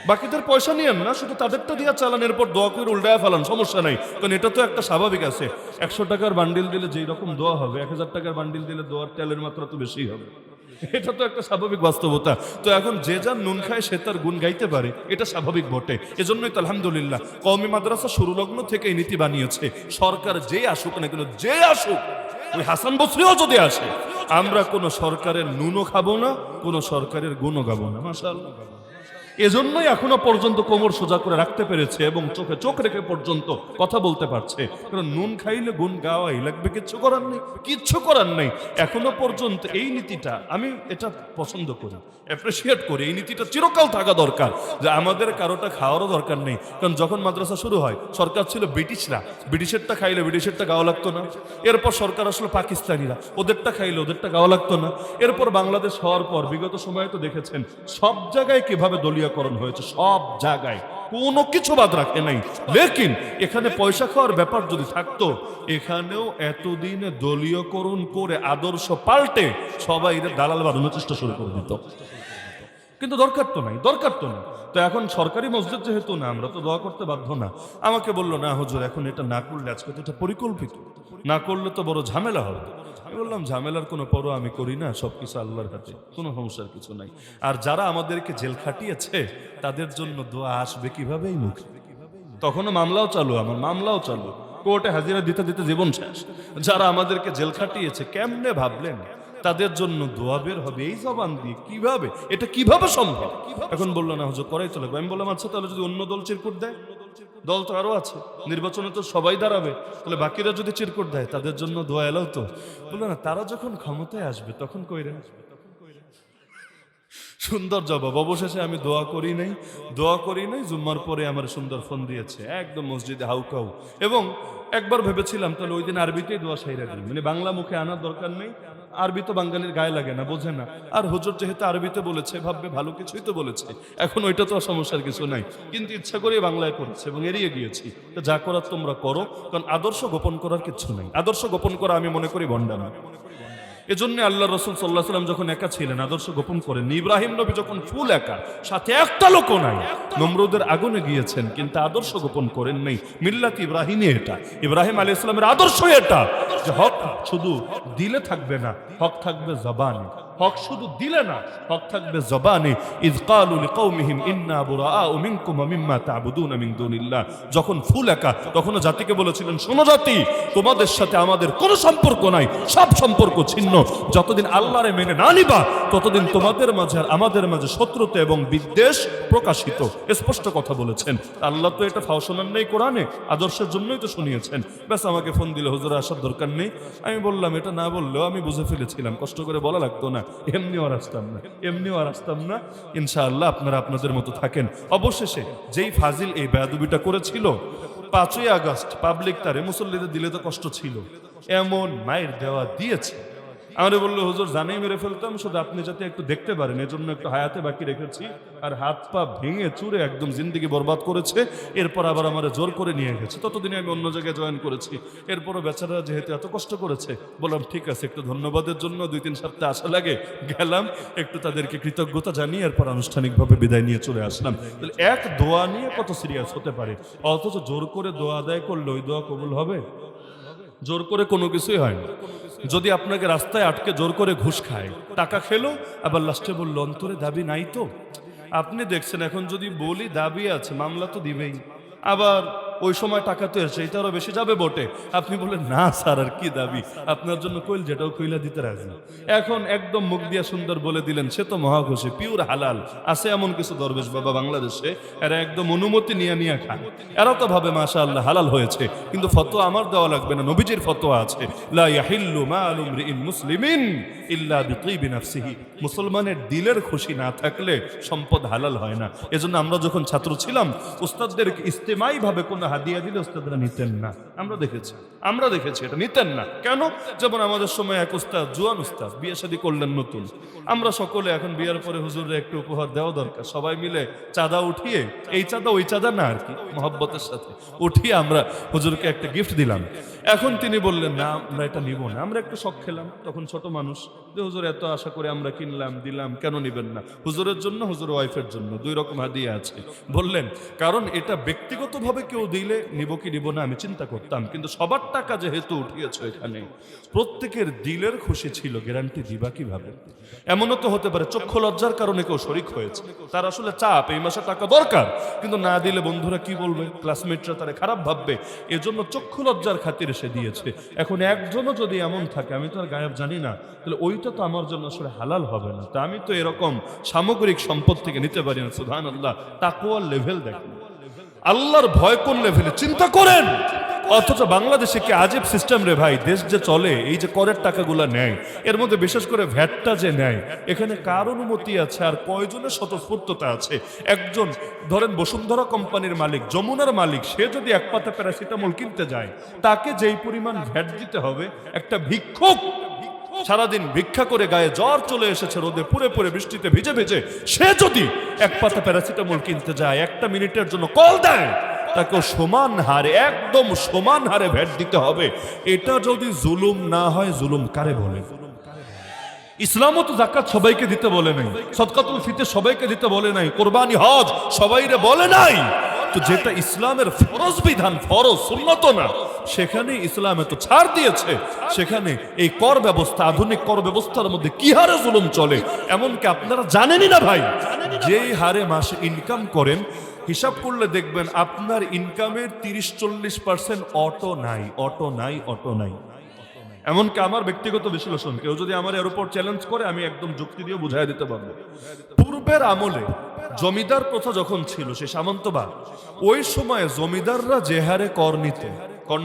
বাকিদের পয়সা নিয়েন না, শুধু তাদেরটা দিয়ে চালান, এরপর দোয়া করে উল্টায় ফেলান, সমস্যা নাই, কারণ এটা তো একটা স্বাভাবিক আছে। 100 টাকার বান্ডিল দিলে যেই রকম দোয়া হবে, 1000 টাকার বান্ডিল দিলে দোয়ার তেলের মাত্রা তো বেশি হবে, এটা তো একটা স্বাভাবিক বাস্তবতা। তো এখন যে যার নুন খায় সে তার গুণ গাইতে পারে, এটা স্বাভাবিক বটে। এজন্যই তো আলহামদুলিল্লাহ কওমি মাদ্রাসা শুরু লগ্ন থেকে এই নীতি বানিয়েছে, সরকার যে আসুক না কেন, যে আসুক, ওই হাসান বসরিও যদি আসে, আমরা কোনো সরকারের নুনও খাবো না, কোনো সরকারের গুণও গাবো না। মাশাআল্লাহ, এজন্যই এখনো পর্যন্ত কোমর সোজা করে রাখতে পেরেছে এবং চোখে চোখ রেখে পর্যন্ত কথা বলতে পারছে, কারণ নুন খাইলে গুণ গাওয়াই লাগবে, কিচ্ছু করার নেই, কিচ্ছু করার নেই। এখনো পর্যন্ত এই নীতিটা আমি এটা পছন্দ করি, অ্যাপ্রিসিয়েট করি, এই নীতিটা চিরকাল থাকা দরকার, যে আমাদের কারোটা খাওয়ারও দরকার নেই। কারণ যখন মাদ্রাসা শুরু হয়, সরকার ছিল ব্রিটিশরা, ব্রিটিশেরটা খাইলে ব্রিটিশেরটা গাওয়া লাগতো না, এরপর সরকার আসলো পাকিস্তানিরা, ওদেরটা খাইলে ওদেরটা গাওয়া লাগতো না, এরপর বাংলাদেশ হওয়ার পর বিগত সময়ে তো দেখেছেন সব জায়গায় কিভাবে দলীয়করণ হয়েছে, সব জায়গায় কোনো কিছু বাদ রাখে নাই। লেকিন এখানে পয়সা খাওয়ার ব্যাপার যদি থাকতো, এখানেও এতদিনে দলীয়করণ করে আদর্শ পাল্টে সবাই এদের দালাল বানানোর চেষ্টা শুরু করে দিত, কিন্তু দরকার তো নাই, দরকার তো নাই। তো এখন সরকারি মসজিদ যেহেতু না, আমরা তো দোয়া করতে বাধ্য না। আমাকে বললো না হুজুর, এখন এটা না করলে, আজকে তো এটা পরিকল্পিত, না করলে তো বড় ঝামেলা হবে। আমি বললাম ঝামেলার কোনো পরোয়া আমি করি না, সবকিছু আল্লাহর হাতে, কোনো সমস্যার কিছু নাই। আর যারা আমাদেরকে জেল খাটিয়েছে তাদের জন্য দোয়া আসবে কিভাবে এই মুখে? তখনও মামলাও চালু, আমার মামলাও চালু, কোর্টে হাজিরা দিতে দিতে জীবন শেষ। যারা আমাদেরকে জেল খাটিয়েছে, কেমনে ভাবলেন তাদের জন্য দোয়া বের হবে এই জবান দিয়ে? কিভাবে, এটা কিভাবে সম্ভব? এখন বললো না হুজুর করাই চলে। আমি বললাম আচ্ছা, তাহলে যদি অন্য দল চিরকুট দেয়, দল তো আরো আছে, নির্বাচনে তো সবাই দাঁড়াবে, তাহলে বাকিরা যদি চিরকুট দেয় তাদের জন্য দোয়া এলাও তো? বললো না, তারা যখন ক্ষমতায় আসবে তখন কইরা। সুন্দর জবাব। অবশেষে আমি দোয়া করি নাই। জুম্মার পরে আমার সুন্দর ফোন দিয়েছে, একদম মসজিদে হাউকাউ। এবং একবার ভেবেছিলাম তাহলে ওই দিন আরবিতেই দোয়া সাইরা দিই, মানে বাংলা মুখে আনার দরকার নেই, আরবি তো বাঙালির গায়ে লাগে না, বোঝে না। আর হুজুর যেহেতু আরবিতে বলেছে, ভাববে ভালো কিছুই তো বলেছে, এখন ওইটা তো সমস্যার কিছু নাই, কিন্তু ইচ্ছা করে বাংলায় করেছে এবং এড়িয়ে গিয়েছি। তো যা করার তোমরা করো, কারণ আদর্শ গোপন করার কিছু নাই। আদর্শ গোপন করা আমি মনে করি ভণ্ডামি। এজন্য আল্লাহ রাসূল সাল্লাল্লাহু আলাইহি ওয়াসাল্লাম যখন একা ছিলেন, আদর্শ গোপন করেন। ইব্রাহিম নবী যখন ফুল একা, সাথে একটা লোকও নাই, নমরুদের আগুনে গিয়েছেন, কিন্তু আদর্শ গোপন করেন নাই। মিল্লাত ইব্রাহিমই এটা, ইব্রাহিম আলাইহিস সালামের আদর্শই এটা, যে হক শুধু দিলে থাকবে না, হক থাকবে জবানে। হক শুধু দিলে না, হক থাকবে জবানে। ইয ক্বালু লিকাওমিহিম ইন্না বুরাআউ মিনকুম ওয়া মিম্মা তা'বুদুনা মিন দুনিল্লাহ। যখন ফুল একা, তখন জাতিকে বলেছিলেন, শোনো জাতি, তোমাদের সাথে আমাদের কোনো সম্পর্ক নাই, সব সম্পর্ক ছিন্ন। যতদিন আল্লাহরে মেনে না নিবা, ততদিন তোমাদের মাঝে আর আমাদের মাঝে শত্রুতা এবং বিদ্বেষ প্রকাশিত। স্পষ্ট কথা বলেছেন। আল্লাহ তো এটা ফাও শোনান নেই কোরআনে, আদর্শের জন্যই তো শুনিয়েছেন। ব্যাস আমাকে ফোন দিলে হুজুর আসার দরকার নেই। আমি বললাম এটা না বললেও আমি বুঝে ফেলেছিলাম, কষ্ট করে বলা লাগতো না, এমনিও আর আসতাম না। ইনশাআল্লাহ আপনারা আপনাদের মতো থাকেন। অবশেষে যেই ফাজিল এই বেয়াদবিটা করেছিল, 5ই আগস্ট পাবলিক তারে মুসল্লিদের দিলে তো কষ্ট ছিল, এমন মায়ের দেওয়া দিয়েছে। আমারে বললো হুজুর জানেই মেরে ফেলতাম, শুধু আপনি যাতে একটু দেখতে পারেন এজন্য একটু হায়াতে বাকি রেখেছি। আর হাত পা ভেঙে চুরে একদম জিন্দেগি বরবাদ করেছে। এরপর আবার আমার জোর করে নিয়ে গেছে। ততদিনে আমি অন্য জায়গায় জয়েন করেছি। এরপরও বেচারা যেহেতু এত কষ্ট করেছে, বললাম ঠিক আছে, একটু ধন্যবাদের জন্য 2-3 সপ্তাহ আসা লাগে, গেলাম, একটু তাদেরকে কৃতজ্ঞতা জানিয়ে এরপর আনুষ্ঠানিকভাবে বিদায় নিয়ে চলে আসলাম। তাহলে এক দোয়া নিয়ে কত সিরিয়াস হতে পারে, অথচ জোর করে দোয়া আদায় করলে ওই দোয়া কবুল হবে? জোর করে কোনো কিছুই হয় না। যদি আপনাকে রাস্তায় আটকে জোর করে ঘুষ খায়, টাকা খেলো, আবার লাস্টে বললো অন্তরে দাবি নাই তো। আপনি দেখছেন এখন যদি বলি দাবি আছে, মামলা তো দিবেই, আবার ওই সময় টাকা তো এসে এটা আরো বেশি যাবে বটে। আপনি বলেন না স্যার আর কি দাবি, আপনার জন্য কইল যেটাও কইলা দিতে রাজি। এখন একদম মুখ দিয়া সুন্দর বলে দিলেন, সে তো মহাখুশি, পিওর হালাল। আছে এমন কিছু দরবেশ বাবা বাংলাদেশে, এরা একদম অনুমতি নিয়ে খায়। এরা তো ভাবে মাশাআল্লাহ হালাল হয়েছে, কিন্তু ফতোয়া আমার দেওয়া লাগবে না, নবীজির ফতোয়া আছে, লা ইয়াহিল্লু মালু ইমরিইন মুসলিমিন ইল্লা বিতিবি নাফসিহি। মুসলমানের দিলের খুশি না থাকলে সম্পদ হালাল হয় না। এজন্য আমরা যখন ছাত্র ছিলাম, উস্তাদদেরকে ইস্তেমাই ভাবে কোনো হাদিয়া দিলে উস্তাদরা নিতেন না। আমরা দেখেছি এটা নিতেন না কেন? যেমন আমাদের সময় এক উস্তাদ, জুয়ান উস্তাদ, বিয়ে শাদী করলেন নতুন। আমরা সকলে এখন বিয়ের পরে হুজুরে একটু উপহার দেওয়া দরকার, সবাই মিলে চাঁদা উঠিয়ে, এই চাঁদা ওই চাঁদা না আর কি, মহব্বতের সাথে উঠিয়ে আমরা হুজুরকে একটা গিফট দিলাম। এখন তিনি বললেন না আমরা এটা নিব না। আমরা একটু শখ খেলাম, তখন ছোট মানুষ, যে হুজুর এত আশা করে আমরা কিনলাম দিলাম, কেন নিবেন না? হুজুরের জন্য, হুজুর ওয়াইফের জন্য, দুই রকম হাদিয়া আছে। বললেন কারণ এটা ব্যক্তিগতভাবে কেউ দিলে নিব কি নিব না আমি চিন্তা করতাম, কিন্তু সবার টাকা যেহেতু উঠিয়েছে এখানে, প্রত্যেকের দিলের খুশি ছিল, গ্যারান্টি দিবা কিভাবে? এমনও তো হতে পারে চক্ষু লজ্জার কারণে কেউ শরিক হয়েছে, তার আসলে চাপ এই মাসে টাকা দরকার, কিন্তু না দিলে বন্ধুরা কি বলবে, ক্লাসমেটরা তারা খারাপ ভাববে, এজন্য চক্ষু লজ্জার খাতিরে সে দিয়েছে। এখন একজনও যদি এমন থাকে, আমি তো আর গায়েব জানি না, তাহলে ওইটা তো আমার জন্য আসলে হালাল হবে না। তা আমি তো এরকম সামগ্রিক সম্পদ থেকে নিতে পারি না। সুবহানাল্লাহ, তাকওয়ার লেভেল দেখেন, আল্লাহর ভয় কোন লেভেলে চিন্তা করেন। অথচ বাংলাদেশে কি আজীব সিস্টেম রে ভাই, দেশ যে চলে, এই যে করের টাকাগুলা নেয়, এর মধ্যে বিশেষ করে ভ্যাটটা যে নেয়, এখানে কার অনুমতি আছে আর কয়জনের স্বতঃস্ফূর্ততা আছে? একজন ধরেন বসুন্ধরা কোম্পানির মালিক, যমুনার মালিক, সে যদি এক পাতা প্যারাসিটামল কিনতে যায়, তাকে যেই পরিমাণ ভ্যাট দিতে হবে, একটা ভিক্ষুক সারাদিন ভিক্ষা করে গায়ে জ্বর চলে এসেছে, রোদে পুড়ে পুড়ে বৃষ্টিতে ভিজে ভিজে, সে যদি এক পাতা প্যারাসিটামল কিনতে যায়, একটা মিনিটের জন্য কল দেয়, তাকে সমান হারে, একদম সমান হারে ভ্যাট দিতে হবে। এটা যদি জুলুম না হয়, জুলুম কারে বলে? ইসলামও তো যাকাত সবাইকে দিতে বলে নাই, সদকাতুল ফিতর সবাইকে দিতে বলে নাই, কোরবানি হজ সবাইরে বলে নাই। তো যেটা ইসলামের ফরজ বিধান, ফরজ সুন্নত না, সেখানে ইসলাম এত ছাড় দিয়েছে। সেখানে এই কর ব্যবস্থা, আধুনিক কর ব্যবস্থার মধ্যে কি হারে জুলুম চলে, এমনকি আপনারা জানেনই না ভাই, যেই হারে মাসে ইনকাম করেন, হিসাব করলে দেখবেন আপনার ইনকামের 30-40% অটো নাই। এমনকি আমার ব্যক্তিগত বিশ্লেষণ, কেউ যদি আমার এর উপর চ্যালেঞ্জ করে, আমি একদম যুক্তি দিয়ে বুঝাই দিতে পারবো। পূর্বের আমলে জমিদার প্রথা যখন ছিল, সে সামন্তবাদ, ওই সময়ে জমিদাররা যে হারে কর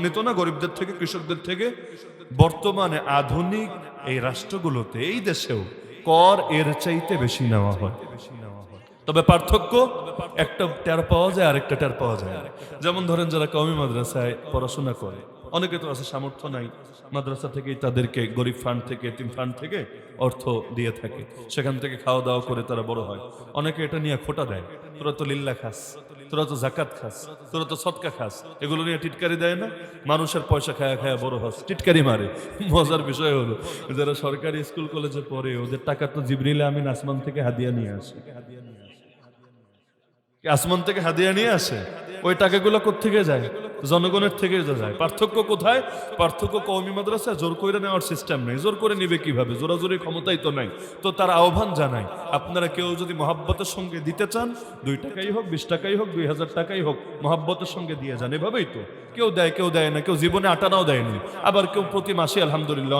নিত না গরিবদের থেকে, কৃষকদের থেকে, বর্তমানে আধুনিক এই রাষ্ট্রগুলোতে, এই দেশেও কর এর চাইতে বেশি নেওয়া হয়। তবে পার্থক্য একটা টের পাওয়া যায়, আরেকটা টের পাওয়া যায়। যেমন ধরেন যারা কওমি মাদ্রাসায় পড়াশোনা করে, অনেকে তো আছে সামর্থ্য নাই, মাদ্রাসা থেকেই তাদেরকে গরিব ফান্ড থেকে, এতিম ফান্ড থেকে অর্থ দিয়ে থাকে, সেখান থেকে খাওয়া দাওয়া করে তারা বড় হয়। অনেকে এটা নিয়ে খোটা দেয়, তোরা তো লিল্লা খাস, তোরা তো জাকাত খাস, তোরা তো সদকা খাস, এগুলো নিয়ে টিটকারি দেয় না? মানুষের পয়সা খায়া খায়া বড় হস, টিটকারি মারে। মজার বিষয় হলো, যারা সরকারি স্কুল কলেজে পড়ে, ওদের টাকা তো জিবরিল আমিন আসমান থেকে হাদিয়া নিয়ে আসে। আসমান থেকে হাদিয়া নিয়ে আসে, ওই টাকাগুলো কোত্থেকে যায়? জনগণের থেকে যায়। পার্থক্য কোথায়? পার্থক্য কওমি মাদ্রাসায় জোর করে নেওয়ার সিস্টেম নেই। জোর করে নিবে কিভাবে? জোরাজোরি ক্ষমতাই তো নাই। তো তার আহ্বান জানায়, আপনারা কেউ যদি মহাব্বতের সঙ্গে দিতে চান, 2 টাকাই হোক, 20 টাকাই হোক, 2000 টাকাই হোক, মহাব্বতের সঙ্গে দিয়ে যান। এভাবেই তো কেউ দেয়, কেউ দেয় না, কেউ জীবনে আটানাও দেয়নি, আবার কেউ প্রতি মাসে আলহামদুলিল্লাহ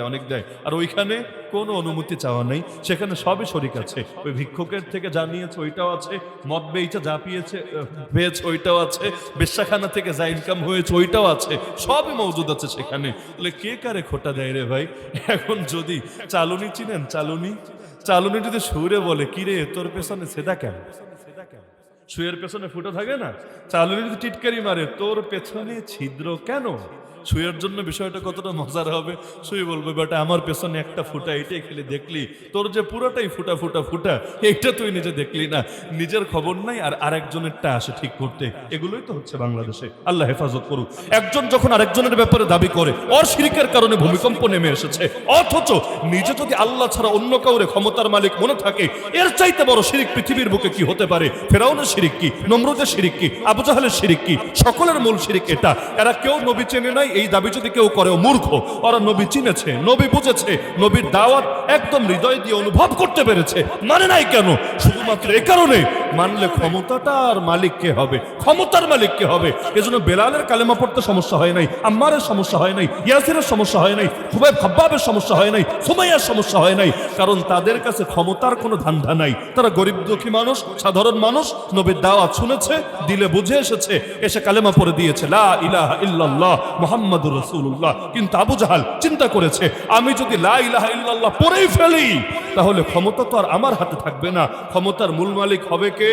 অনেক দেয়। আর ওইখানে কোনো অনুমতি চাওয়া নেই, সেখানে সবই শরিক আছে। ওই ভিক্ষুকের থেকে যা নিয়েছে ওইটাও আছে, মদ বেইচা যা পেয়েছে ওইটাও আছে, বেশ্যাখানা থেকে যা ইনকাম হয়েছে ওইটাও আছে, সবই মজুদ আছে সেখানে। বলে কে কারে খোটা দেয় রে ভাই? এখন যদি চালুনি চিনেন, চালুনি যদি সুরে বলে, কিরে তোর পেছনে সেদা কেন? সুয়ের পেছনে ফুটো থাকে না? চালুনি যদি টিটকারি মারে, তোর পেছনে ছিদ্র কেন? সুয়ের জন্য বিষয়টা কতটা মজার হবে। সুই বলবে, বেটা আমার পেছনে একটা ফুটা, এটাই খেলে দেখলি, তোর যে পুরোটাই ফুটা, এইটা তুই নিজে দেখলি না, নিজের খবর নাই, আর আরেকজনেরটা আসে ঠিক করতে। এগুলোই তো হচ্ছে বাংলাদেশে। আল্লাহ হেফাজত করুক। একজন যখন আরেকজনের ব্যাপারে দাবি করে, ওর শিরকের কারণে ভূমিকম্প নেমে এসেছে, অথচ নিজে যদি আল্লাহ ছাড়া অন্য কাউরে ক্ষমতার মালিক মনে থাকে, এর চাইতে বড় শিরিক পৃথিবীর বুকে কি হতে পারে? ফেরাউনের শিরিক কি, নমরুদের শিরিক কি, আবু জাহেলের শিরিক কি? সকলের মূল শিরিক এটা। এরা কেউ নবী চেনে নাই, এই দাবি যদি কেউ করে ও মূর্খ। ওরা নবী চিনেছে, নবী বুঝেছে, নবীর দাওয়াত একদম হৃদয় দিয়ে অনুভব করতে পেরেছে, মানে নাই কেন? শুধুমাত্র এ কারণে, মানলে ক্ষমতাটার মালিক কে হবে, ক্ষমতার মালিক কে হবে। এজন্য বেলালের কালেমা পড়তে সমস্যা হয় নাই, আম্মারের সমস্যা হয় নাই, ইয়াসিরের সমস্যা হয় নাই, খুবাইব খাব্বাবের সমস্যা হয় নাই, সুমাইয়ার সমস্যা হয় নাই, কারণ তাদের কাছে ক্ষমতার কোনো ধান্দা নাই। তারা গরিব দুঃখী মানুষ, সাধারণ মানুষ, নবীর দাওয়াত শুনেছে, দিলে বুঝে এসেছে, এসে কালেমা পড়ে দিয়েছে, লা ইলাহা ইল্লাল্লাহ মুহাম্মাদুর রাসূলুল্লাহ। কিন্তু আবু জাহাল চিন্তা করেছে, আমি যদি লা ইলাহা ইল্লাল্লাহ পড়েই ফেলি, তাহলে ক্ষমতা তো আর আমার হাতে থাকবে না, ক্ষমতার মূল মালিক হবে কে?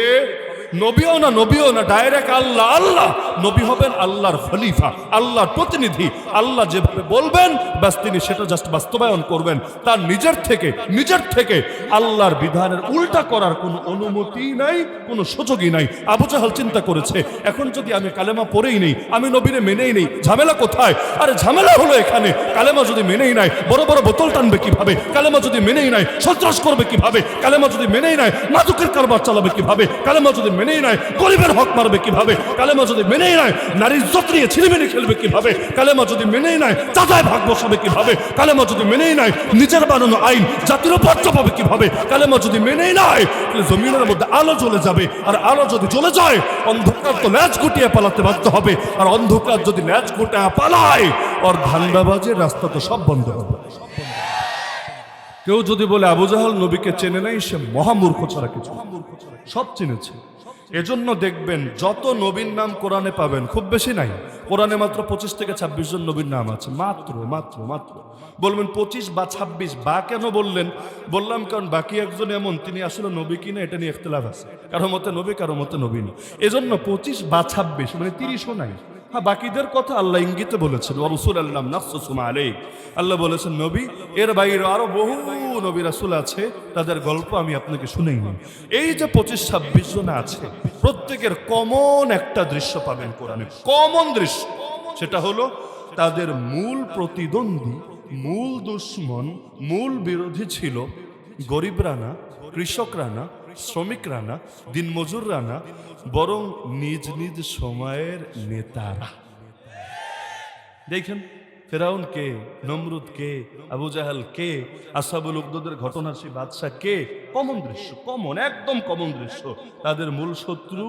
নবীও না ডাইরেক্ট আল্লাহ আল্লাহ। নবী হবেন আল্লাহর খলিফা, আল্লাহর প্রতিনিধি। আল্লাহ যেভাবে বলবেন ব্যাস তিনি সেটা জাস্ট বাস্তবায়ন করবেন। তার নিজের থেকে আল্লাহর বিধানের উল্টা করার কোনো অনুমতি নাই, কোনো সুযোগই নাই। আবু জাহাল চিন্তা করেছে, এখন যদি আমি কালেমা পড়েই নেই, আমি নবীরে মেনেই নেই, ঝামেলা কোথায়? আরে ঝামেলা হলো এখানে, কালেমা যদি মেনেই নাই বড় বড় বোতল টানবে কিভাবে? কালেমা যদি মেনেই নাই সন্ত্রাস করবে কিভাবে? কালেমা যদি মেনেই নাই মাদকের কারবার চালাবে কিভাবে? কালেমা যদি মেনেই নাই গরিবের হক মারবে কিভাবে? কালেমা যদি মেনেই নাই নারীর ইজ্জত নিয়ে ছিনিমিনি খেলবে কিভাবে? কালেমা যদি মেনেই নাই চাঁদায় ভাগ বসাবে কিভাবে? কালেমা যদি মেনেই নাই নিজের বানানো আইন জাতির উপর চাপাবে কিভাবে? কালেমা যদি মেনেই নাই জমিনের মধ্যে আলো জ্বলে যাবে, আর আলো যদি জ্বলে যায় অন্ধকার তো ল্যাজ গুটিয়ে পালাতে বাধ্য হবে, আর অন্ধকার যদি ল্যাজ গুটিয়ে পালায় ওর ধান্দাবাজের রাস্তা তো সব বন্ধ হবে। কেউ যদি বলে আবু জাহাল নবীকে চেনে নাই, সে মহামূর্খ ছাড়া কিছু না। সব চিনেছে। এজন্য দেখবেন যত নবীর নাম কোরআনে পাবেন খুব বেশি নাই, কোরআনে মাত্র 25 থেকে 26 জন নবীর নাম আছে, মাত্র মাত্র মাত্র। বলবেন 25 বা 26, বা কেন বললেন? বললাম কারণ বাকি একজন এমন তিনি আসলে নবী কিনা এটা নিয়ে ইখতিলাফ আছে, কারো মতে নবী কারো মতে নবী না। এজন্য 25 বা 26 মানে 30ও নাই। হ্যাঁ, বাকিদের কথা আল্লাহ ইঙ্গিতে বলেছেন, ওয়া রাসূলুল্লাহ নাসসুম আলাইহি। আল্লাহ বলেছেন নবী, এর বাইরে আরো বহু নবী রাসূল আছে, তাদের গল্প আমি আপনাকে শুনাইনি। এই যে 25-26 জন আছে, প্রত্যেকের কমন একটা দৃশ্য পাবেন কোরআনে, কমন দৃশ্য। সেটা হলো তাদের মূল প্রতিদ্বন্দ্বী, মূল দুশ্মন, মূল বিরোধী ছিল গরিবরা না, কৃষকরা না, শ্রমিকরা না, দিনমজুররা না, বরং নিজ নিজ সময়ের নেতারা। দেখেন ফেরাউন কে, নমরুদ কে, আবু জাহাল কে, আসহাবুল উকদুদের ঘটনার সেই বাদশা কে। কমন দৃশ্য, কমন, একদম কমন দৃশ্য। তাদের মূল শত্রু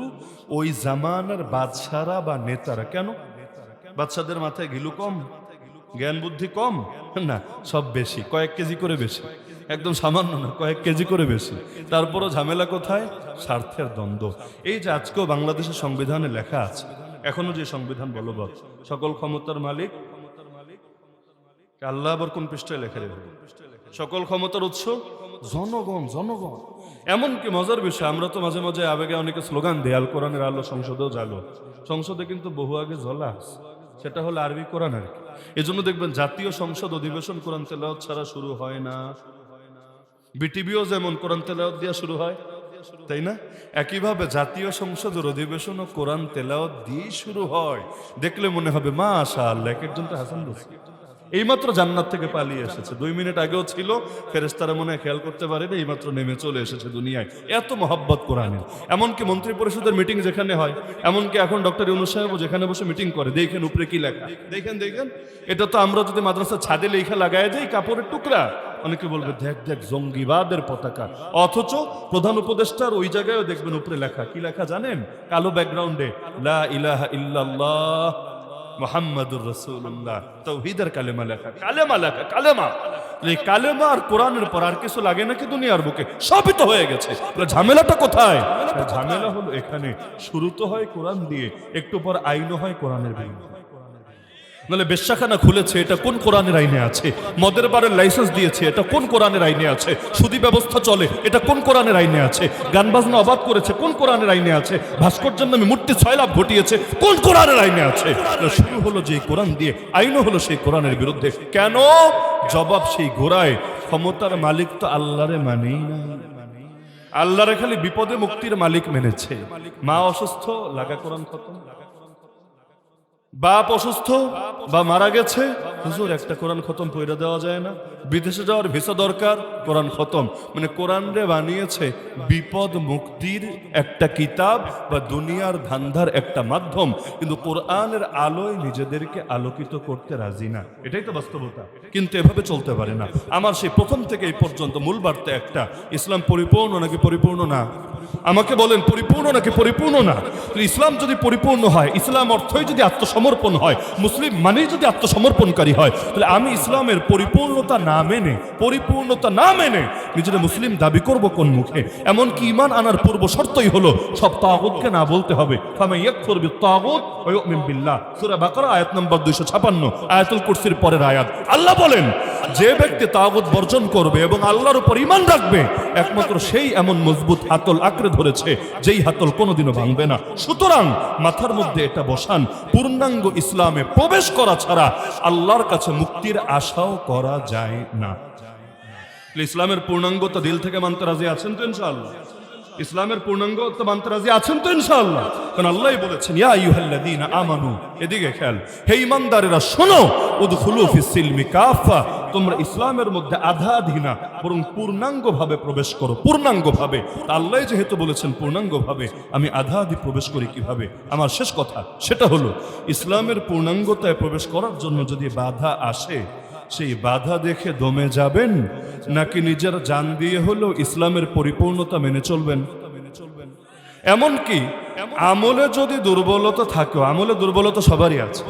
ওই জামানার বাদশারা বা নেতারা। কেন? বাদশাদের মাথায় ঘিলু কম, জ্ঞান বুদ্ধি কম না, সব বেশি, কয়েক কেজি করে বেশি, একদম সামান্য না, কয়েক কেজি করে বেশি। তারপরও ঝামেলা কোথায়? স্বার্থের দ্বন্দ্ব। এই যে আজকেও বাংলাদেশের সংবিধানে লেখা আছে, এখনো যে সংবিধান বলবৎ, সকল ক্ষমতার মালিক আল্লাহ। আবার কোন পৃষ্ঠায় লেখা রেখে? সকল ক্ষমতার উৎস জনগণ, জনগণ। এমনকি মজার বিষয়, আমরা তো মাঝে মাঝে আবেগে অনেকে স্লোগান দেয় আল কোরআনের আলো সংসদেও জ্বালো। সংসদে কিন্তু বহু আগে জ্বলা, সেটা হলো আরবি কোরআন আর কি। এজন্য দেখবেন জাতীয় সংসদ অধিবেশন কোরআন তেলাওয়াত ছাড়া শুরু হয় না। বিটিভিও যেমন কোরআন তেলাওয়াত দিয়ে শুরু হয়, তাই না? একইভাবে জাতীয় সংসদের অধিবেশন ও কোরআন তেলাওয়াত দিয়ে শুরু হয়। দেখলে মনে হবে মাশাআল্লাহ, এক একজন তো হাসান বসরি এইমাত্র জান্নাত থেকে পালিয়ে এসেছে, 2 মিনিট আগেও ছিল, ফেরেশতারা মনে হয় খেয়াল করতে পারে না, এইমাত্র নেমে চলে এসেছে দুনিয়ায়। এত মহব্বত কোরআনের। এমনকি মন্ত্রী পরিষদের মিটিং যেখানে হয়, এমনকি এখন ডক্টর ইউনূস সাহেব যেখানে বসে মিটিং করে, দেখেন উপরে কি লেখা, দেখেন দেখেন। এটা তো আমরা যদি মাদ্রাসার ছাদে লেখা লাগায় দেই কাপড়ের টুকরা, অনেকে বলবে দেখ দেখ জঙ্গিবাদের পতাকা। অথচ প্রধান উপদেষ্টার ওই জায়গায়ও দেখবেন উপরে লেখা, কি লেখা জানেন? কালো ব্যাকগ্রাউন্ডে লা ইলাহা ইল্লাল্লাহ মুহাম্মাদুর রাসূলুল্লাহ, তাওহীদের কালেমা লেখা, কালেমা লেখা, কালেমা। এই কালেমা আর কোরআনের পর আর কিছু লাগে নাকি দুনিয়ার বুকে? সবই তো হয়ে গেছে। ঝামেলাটা কোথায়? ঝামেলা হলো এখানে, শুরু তো হয় কোরআন দিয়ে, একটু পর আইনও হয় কোরআনের বিরুদ্ধে। নাহলে বেশ্যাখানা খুলেছে, এটা কোন কোরআনের আইনে আছে? মদের বারের লাইসেন্স দিয়েছে, এটা কোন কোরআনের আইনে আছে? সুদী ব্যবস্থা চলে, এটা কোন কোরআনের আইনে আছে? গান বাজনা অবাধ করেছে, কোন কোরআনের আইনে আছে? ভাস্কর্যের নামে মূর্তি 6 লাভ ঘটিয়েছে, কোন কোরআনের আইনে আছে? শুরু হলো যে কোরআন দিয়ে, আইনও হলো সেই কোরআনের বিরুদ্ধে। কেন? জবাব সেই গোড়ায়, ক্ষমতার মালিক তো আল্লাহরে মানেই না, আল্লাহরে খালি বিপদে মুক্তির মালিক মেনেছে। মা অসুস্থ, লাগা কোরআন খতম। বাপ অসুস্থ বা মারা গেছে, হুজুর একটা কোরআন খতম পড়ে দেওয়া যায় না? বিদেশে যাওয়ার ভিসা দরকার, কোরআন খতম। মানে কোরআন রে বানিয়েছে বিপদ মুক্তির একটা কিতাব বা দুনিয়ার ধান্ধার একটা মাধ্যম, কিন্তু কোরআনের আলোয় নিজেদেরকে আলোকিত করতে রাজি না। এটাই তো বাস্তবতা। কিন্তু এভাবে চলতে পারে না। আমার সেই প্রথম থেকে এই পর্যন্ত মূল বার্তা একটা, ইসলাম পরিপূর্ণ নাকি পরিপূর্ণ না? আমাকে বলেন পরিপূর্ণ নাকি পরিপূর্ণ না? ইসলাম যদি পরিপূর্ণ হয়, ইসলাম অর্থই যদি আত্মসমর্পণ হয়, মুসলিম মানেই যদি আত্মসমর্পণকারী হয়, তাহলে আমি ইসলামের পরিপূর্ণতা না মেনে নিজের মুসলিম দাবি করব কোন মুখে? এমনকি ঈমান আনার পূর্ব শর্তই হলো সব তাগুতকে না বলতে হবে। ফামান ইয়াকফুর বিত-তাগুত ওয়া ইউমিন বিল্লাহ, সূরা বাকারা আয়াত নম্বর 256, আয়াতুল কুরসির পরের আয়াত। আল্লাহ বলেন যে ব্যক্তি তাগুত বর্জন করবে এবং আল্লাহর উপর ঈমান রাখবে, একমাত্র সেই এমন মজবুত হাতল আঁকড়ে ধরেছে, যেই হাতল কোনোদিনও ভাঙবে না। সুতরাং মাথার মধ্যে এটা বসান, পূর্ণাঙ্গ ইসলামে প্রবেশ করা ছাড়া আল্লাহর কাছে মুক্তির আশাও করা যায় না। ইসলামের পূর্ণাঙ্গতা দিল থেকে মানতে রাজি আছেন তো ইনশাআল্লাহ? ইসলামের পূর্ণাঙ্গতা মানতে রাজি আছেন তো ইনশাআল্লাহ? কারণ আল্লাহই বলেছেন, ইয়া আইয়ুহাল্লাযীনা আমানু, এদিকে খেয়াল, হে ঈমানদারেরা শোনো, উদখুলু ফিস সিলমি কাফা, তোমরা ইসলামের মধ্যে আধা আধি না বরং পূর্ণাঙ্গভাবে প্রবেশ করো, পূর্ণাঙ্গভাবে। আল্লাহ যেহেতু বলেছেন পূর্ণাঙ্গভাবে, আমি আধা আধি প্রবেশ করি কিভাবে? আমার শেষ কথা সেটা হলো, ইসলামের পূর্ণাঙ্গতায় প্রবেশ করার জন্য যদি বাধা আসে, সেই বাধা দেখে দমে যাবেন, নাকি নিজের জান দিয়ে হলেও ইসলামের পরিপূর্ণতা মেনে চলবেন? এমনকি আমলে যদি দুর্বলতা থাকে, আমলে দুর্বলতা সবারই আছে,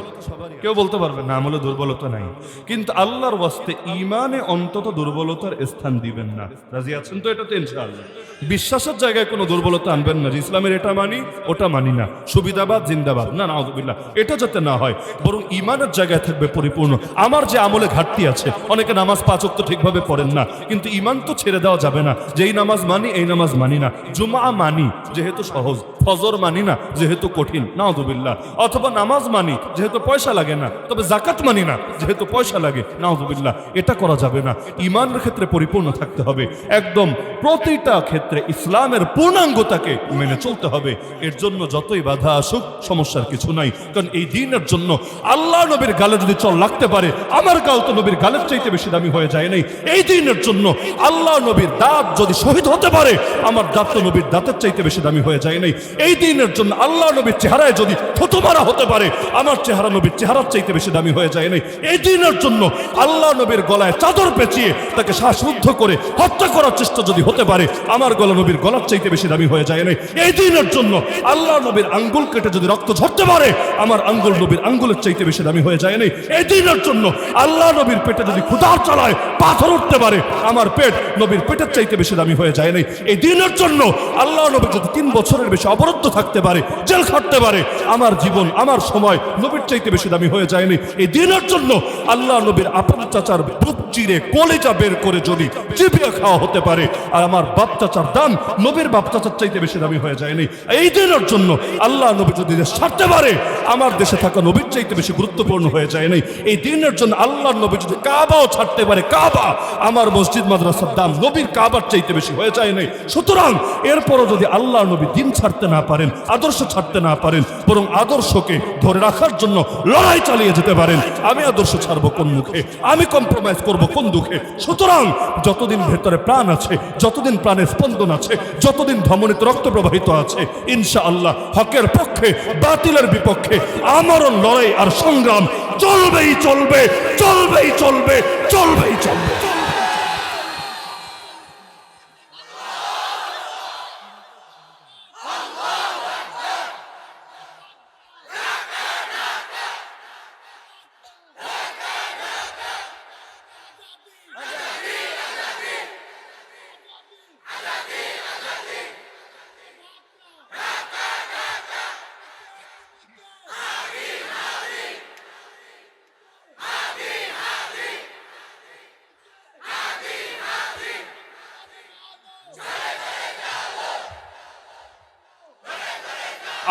কেউ বলতে পারবে না আমলে দুর্বলতা নাই, কিন্তু আল্লাহর ওয়াস্তে ঈমানে অন্তত দুর্বলতার স্থান দিবেন না। রাজি আছেন তো এটাতে ইনশাআল্লাহ? বিশ্বাসের জায়গায় কোনো দুর্বলতা আনবেন না, ইসলামের এটা মানি ওটা মানি না, সুবিধাবাদ জিন্দাবাদ, না নাউযুবিল্লাহ, এটা যাতে না হয়, বরং ঈমানের জায়গায় থাকবে পরিপূর্ণ। আমার যে আমলে ঘাটতি আছে, অনেকে নামাজ 5 ওয়াক্ত ঠিকভাবে পড়েন না, কিন্তু ঈমান তো ছেড়ে দেওয়া যাবে না, যেই নামাজ মানি এই নামাজ মানি না, জুমা মানি যেহেতু সহজ, ফজর মানি না যেহেতু কঠিন, নাউযুবিল্লাহ, অথবা নামাজ মানি যেহেতু পয়সা লাগে না, তবে যাকাত মানি না যেহেতু পয়সা লাগে, নাউযুবিল্লাহ, এটা করা যাবে না। ঈমানের ক্ষেত্রে পরিপূর্ণ থাকতে হবে, একদম প্রতিটা ক্ষেত্রে ইসলামের পূর্ণাঙ্গতাকে মেনে চলতে হবে। এর জন্য যতই বাধা আসুক সমস্যার কিছু নাই, কারণ এই দ্বীনের জন্য আল্লাহ নবীর গালে যদি চল লাগতে পারে, আমার গাল তো নবীর গালের চাইতে বেশি দামি হয়ে যায় নাই। এই দ্বীনের জন্য আল্লাহ নবীর দাঁত যদি শহীদ হতে পারে, আমার দাঁত তো নবীর দাঁতের চাইতে বেশি দামি হয়ে যায় নাই। এই দ্বীনের জন্য আল্লাহ নবীর চেহারায় যদি থুতু মারা হতে পারে, আমার চেহারা নবীর চেহারার চাইতে বেশি দামি হয়ে যায় নাই। এই দ্বীনের জন্য আল্লাহ নবীর গলায় চাদর পেঁচিয়ে তাকে শ্বাসরুদ্ধ করে হত্যা করার চেষ্টা যদি হতে পারে, আমার গলা নবীর গলার চাইতে বেশি দামি হয়ে যায় নাই। এই দ্বীনের জন্য আল্লাহ নবীর আঙ্গুল কেটে যদি রক্ত ঝরতে পারে, আমার আঙ্গুল নবীর আঙ্গুলের চাইতে বেশি দামি হয়ে যায় নাই। এই দ্বীনের জন্য আল্লাহ নবীর পেটে যদি ক্ষুধার চালায় পাথর উঠতে পারে, আমার পেট নবীর পেটের চাইতে বেশি দামি হয়ে যায় নাই। এই দ্বীনের জন্য আল্লাহ নবী যদি 3 বছরের বেশি অবরুদ্ধ থাকতে পারে, জেল খাটতে পারে, আমার জীবন আমার সময় নবীর চাইতে বেশি দামি হয়ে যায়নি। এই দিনের জন্য আল্লাহ নবীর আপন চাচার বুক চিরে কলিজা বের করে যদি চিবিয়ে খাওয়া হতে পারে, আর আমার বাপ চাচার দাম নবীর বাপ চাচার চাইতে বেশি দামি হয়ে যায়নি। এই দিনের জন্য আল্লাহ নবী যদি দেশ ছাড়তে পারে, আমার দেশে থাকা নবীর চাইতে বেশি গুরুত্বপূর্ণ হয়ে যায় নাই। এই দিনের জন্য আল্লাহ নবী যদি কাবাও ছাড়তে পারে, কাবা আমার মসজিদ মাদ্রাসার দাম নবীর কাবার চাইতে বেশি হয়ে যায় নাই। সুতরাং এরপরও যদি আল্লাহ নবী দিন ছাড়তে না পারেন, আদর্শ ছাড়তে না পারেন, বরং আদর্শকে ধরে রাখার জন্য লড়াই চালিয়ে যেতে পারেন, আমি আদর্শ ছাড়বো কোন মুখে, আমি কম্প্রোমাইজ করব কোন দুঃখে? সুতরাং যতদিন ভেতরে প্রাণ আছে, যতদিন প্রাণে স্পন্দন আছে, যতদিন ধমনীতে রক্ত প্রবাহিত আছে, ইনশাআল্লাহ হকের পক্ষে বাতিলের বিপক্ষে আমারও লড়াই আর সংগ্রাম চলবেই চলবে, চলবেই চলবে, চলবেই চলবে।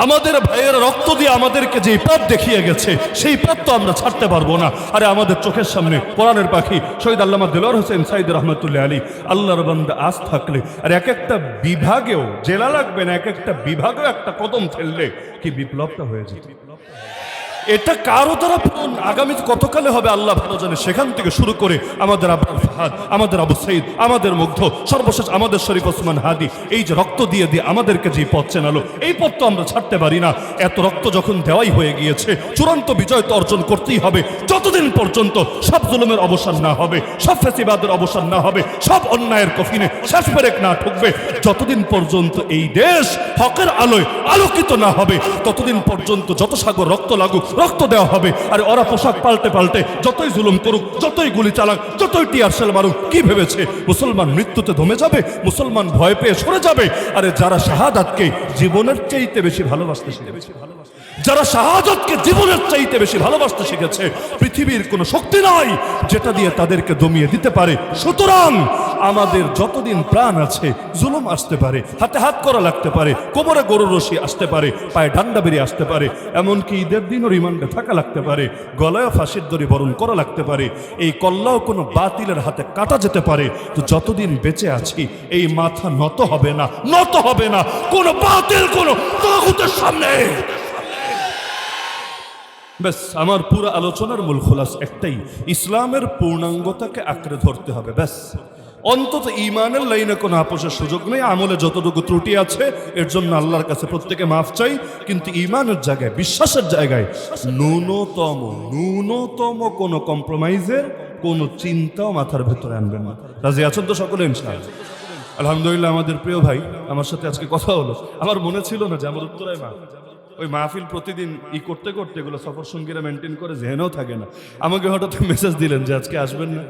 আমাদের ভাইয়েরা রক্ত দিয়ে আমাদেরকে যে পথ দেখিয়ে গেছে, সেই পথ তো আমরা ছাড়তে পারবো না। আরে আমাদের চোখের সামনে কোরআনের পাখি শহীদ আল্লামা দেলোয়ার হোসেন সাইদ রহমতুল্লাহ আলী, আল্লাহর বান্দা আজ থাকলে আর এক একটা বিভাগেও জেলা লাগবে না, এক একটা বিভাগেও একটা কদম ফেললে কি বিপ্লবটা হয়ে যেত। এটা কারো দ্বারা আগামী কতকালে হবে আল্লাহ ভালো জানে। সেখান থেকে শুরু করে আমাদের আব্দুল ফাহাদ, আমাদের আবু সাইদ, আমাদের মুগ্ধ, সর্বশেষ আমাদের শরীফ ওসমান হাদি, এই যে রক্ত দিয়ে দিয়ে আমাদেরকে যে পথ চেনালো, এই পথ তো আমরা ছাড়তে পারি না। এত রক্ত যখন দেওয়াই হয়ে গিয়েছে, চূড়ান্ত বিজয় তো অর্জন করতেই হবে। যতদিন পর্যন্ত সব জুলুমের অবসান না হবে, সব ফ্যাসিবাদের অবসান না হবে, সব অন্যায়ের কফিনে শেষ পেরেক না ঠুকবে, যতদিন পর্যন্ত এই দেশ হকের আলোয় আলোকিত না হবে, ততদিন পর্যন্ত যত সাগর রক্ত লাগুক রক্ত দেওয়া হবে। আর ওরা পোশাক পাল্টে পাল্টে যতই জুলুম করুক, যতই গুলি চালাক, যতই টিয়ারশেল মারুক, কি ভেবেছে মুসলমান মৃত্যুতে দমে যাবে? মুসলমান ভয় পেয়ে সরে যাবে? আরে যারা শাহাদাতকে জীবনের চাইতে বেশি ভালোবাসতে শিখেছে, যারা শাহাদাতকে জীবনের চাইতে বেশি ভালোবাসতে শিখেছে, পৃথিবীর কোনো শক্তি নাই যেটা দিয়ে তাদেরকে দমিয়ে দিতে পারে। সুতরাং আমাদের যতদিন প্রাণ আছে জুলুম আসতে পারে, হাতে হাত করা লাগতে পারে, কোমরে গরুর রশি আসতে পারে, পায়ে ডান্ডা বেরিয়ে আসতে পারে, এমনকি ঈদের দিনও রিমান্ডে থাকা লাগতে পারে, গলায় ফাঁসির দড়ি বরণ করা লাগতে পারে, এই কল্লাও কোনো বাতিলের হাতে কাটা যেতে পারে। তো যতদিন বেঁচে আছি এই মাথা নত হবে না, নত হবে না কোনো বাতিল, কোনো তাগুতের সামনে। ব্যাস, আমার পুরো আলোচনার মূল খোলাস একটাই, ইসলামের পূর্ণাঙ্গতাকে আঁকড়ে ধরতে হবে। ব্যাস, অন্তত ঈমানের লাইনে কোনো আপোষের সুযোগ নেই। আমলে যতটুকু ত্রুটি আছে এর জন্য আল্লাহর কাছে প্রত্যেকে মাফ চাই, কিন্তু ঈমানের জায়গায়, বিশ্বাসের জায়গায় ন্যূনতম কোনো কম্প্রোমাইজের কোনো চিন্তাও মাথার ভেতরে আনবেন না। রাজি আছেন তো সকলে ইনশাআল্লাহ? আলহামদুলিল্লাহ, আমাদের প্রিয় ভাই আমার সাথে আজকে কথা হলো। আমার মনে ছিল না যে আমার উত্তরায় ওই মাহফিল প্রতিদিন করতে করতে এগুলো সফর সঙ্গীরা মেনটেন করে, জেহেনও থাকে না। আমাকে হঠাৎ মেসেজ দিলেন যে আজকে আসবেন না।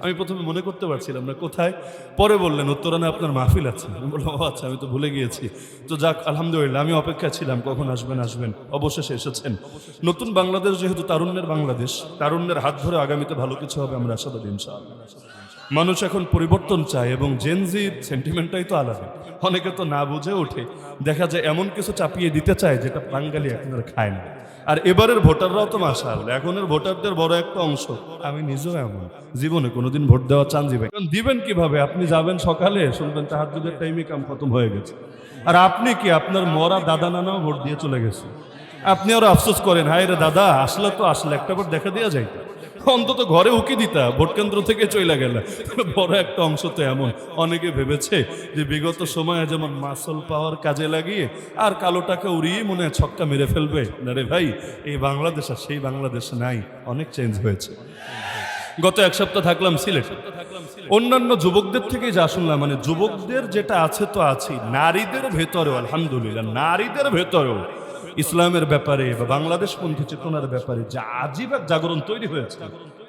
আমি প্রথমে মনে করতে পারছিলাম না কোথায়, পরে বললেন উত্তরানে আপনার মাহফিল আছে। আমি বললাম ও আচ্ছা, আমি তো ভুলে গিয়েছি। তো যাক, আলহামদুলিল্লাহ, আমি অপেক্ষা ছিলাম কখন আসবেন। অবশেষে এসেছেন। নতুন বাংলাদেশ যেহেতু তারুণ্যের বাংলাদেশ, তারুণ্যের হাত ধরে আগামীতে ভালো কিছু হবে আমরা আশাবাদী ইনশাআল্লাহ। মানুষ এখন পরিবর্তন চায় এবং জেনজির সেন্টিমেন্টটাই তো আলাদা। অনেকে তো না বুঝে ওঠে, দেখা যায় এমন কিছু চাপিয়ে দিতে চায় যেটা বাঙালি এখন আর খায় না। আর এবারের ভোটাররাও তো মাশাআল্লাহ, এখনের ভোটারদের বড় একটা অংশ, আমি নিজেও এমন, জীবনে কোনোদিন ভোট দেওয়া চান দিবেন কিভাবে? আপনি যাবেন সকালে, শুনবেন তাহাজ্জুদের টাইমে কাম খতম হয়ে গেছে। আর আপনি কি, আপনার মরা দাদা নানাও ভোট দিয়ে চলে গেছে, আপনি আরো আফসোস করেন, হায় রে দাদা, আসলে একটা ভোট দেখা দেওয়া যায়, অন্তত ঘরে উকি দিতা, ভোট কেন্দ্র থেকে চলে গেল। বড় একটা অংশ তো এমন, অনেকে ভেবেছে যে বিগত সময়ে যেমন মাসল পাওয়ার কাজে লাগিয়ে আর কালো টাকা উড়িয়ে মনে হয় ছক্কা মেরে ফেলবে। না রে ভাই, এই বাংলাদেশ আর সেই বাংলাদেশ নাই, অনেক চেঞ্জ হয়েছে। গত এক সপ্তাহ থাকলাম সিলেট। অন্যান্য যুবকদের থেকে যা শুনলাম, মানে যুবকদের যেটা আছে তো আছে, নারীদের ভেতরেও আলহামদুলিল্লাহ, নারীদের ভেতরেও ইসলামের ব্যাপারে বা বাংলাদেশপন্থী চেতনার ব্যাপারে যা আজীব এক জাগরণ তৈরি হয়েছে।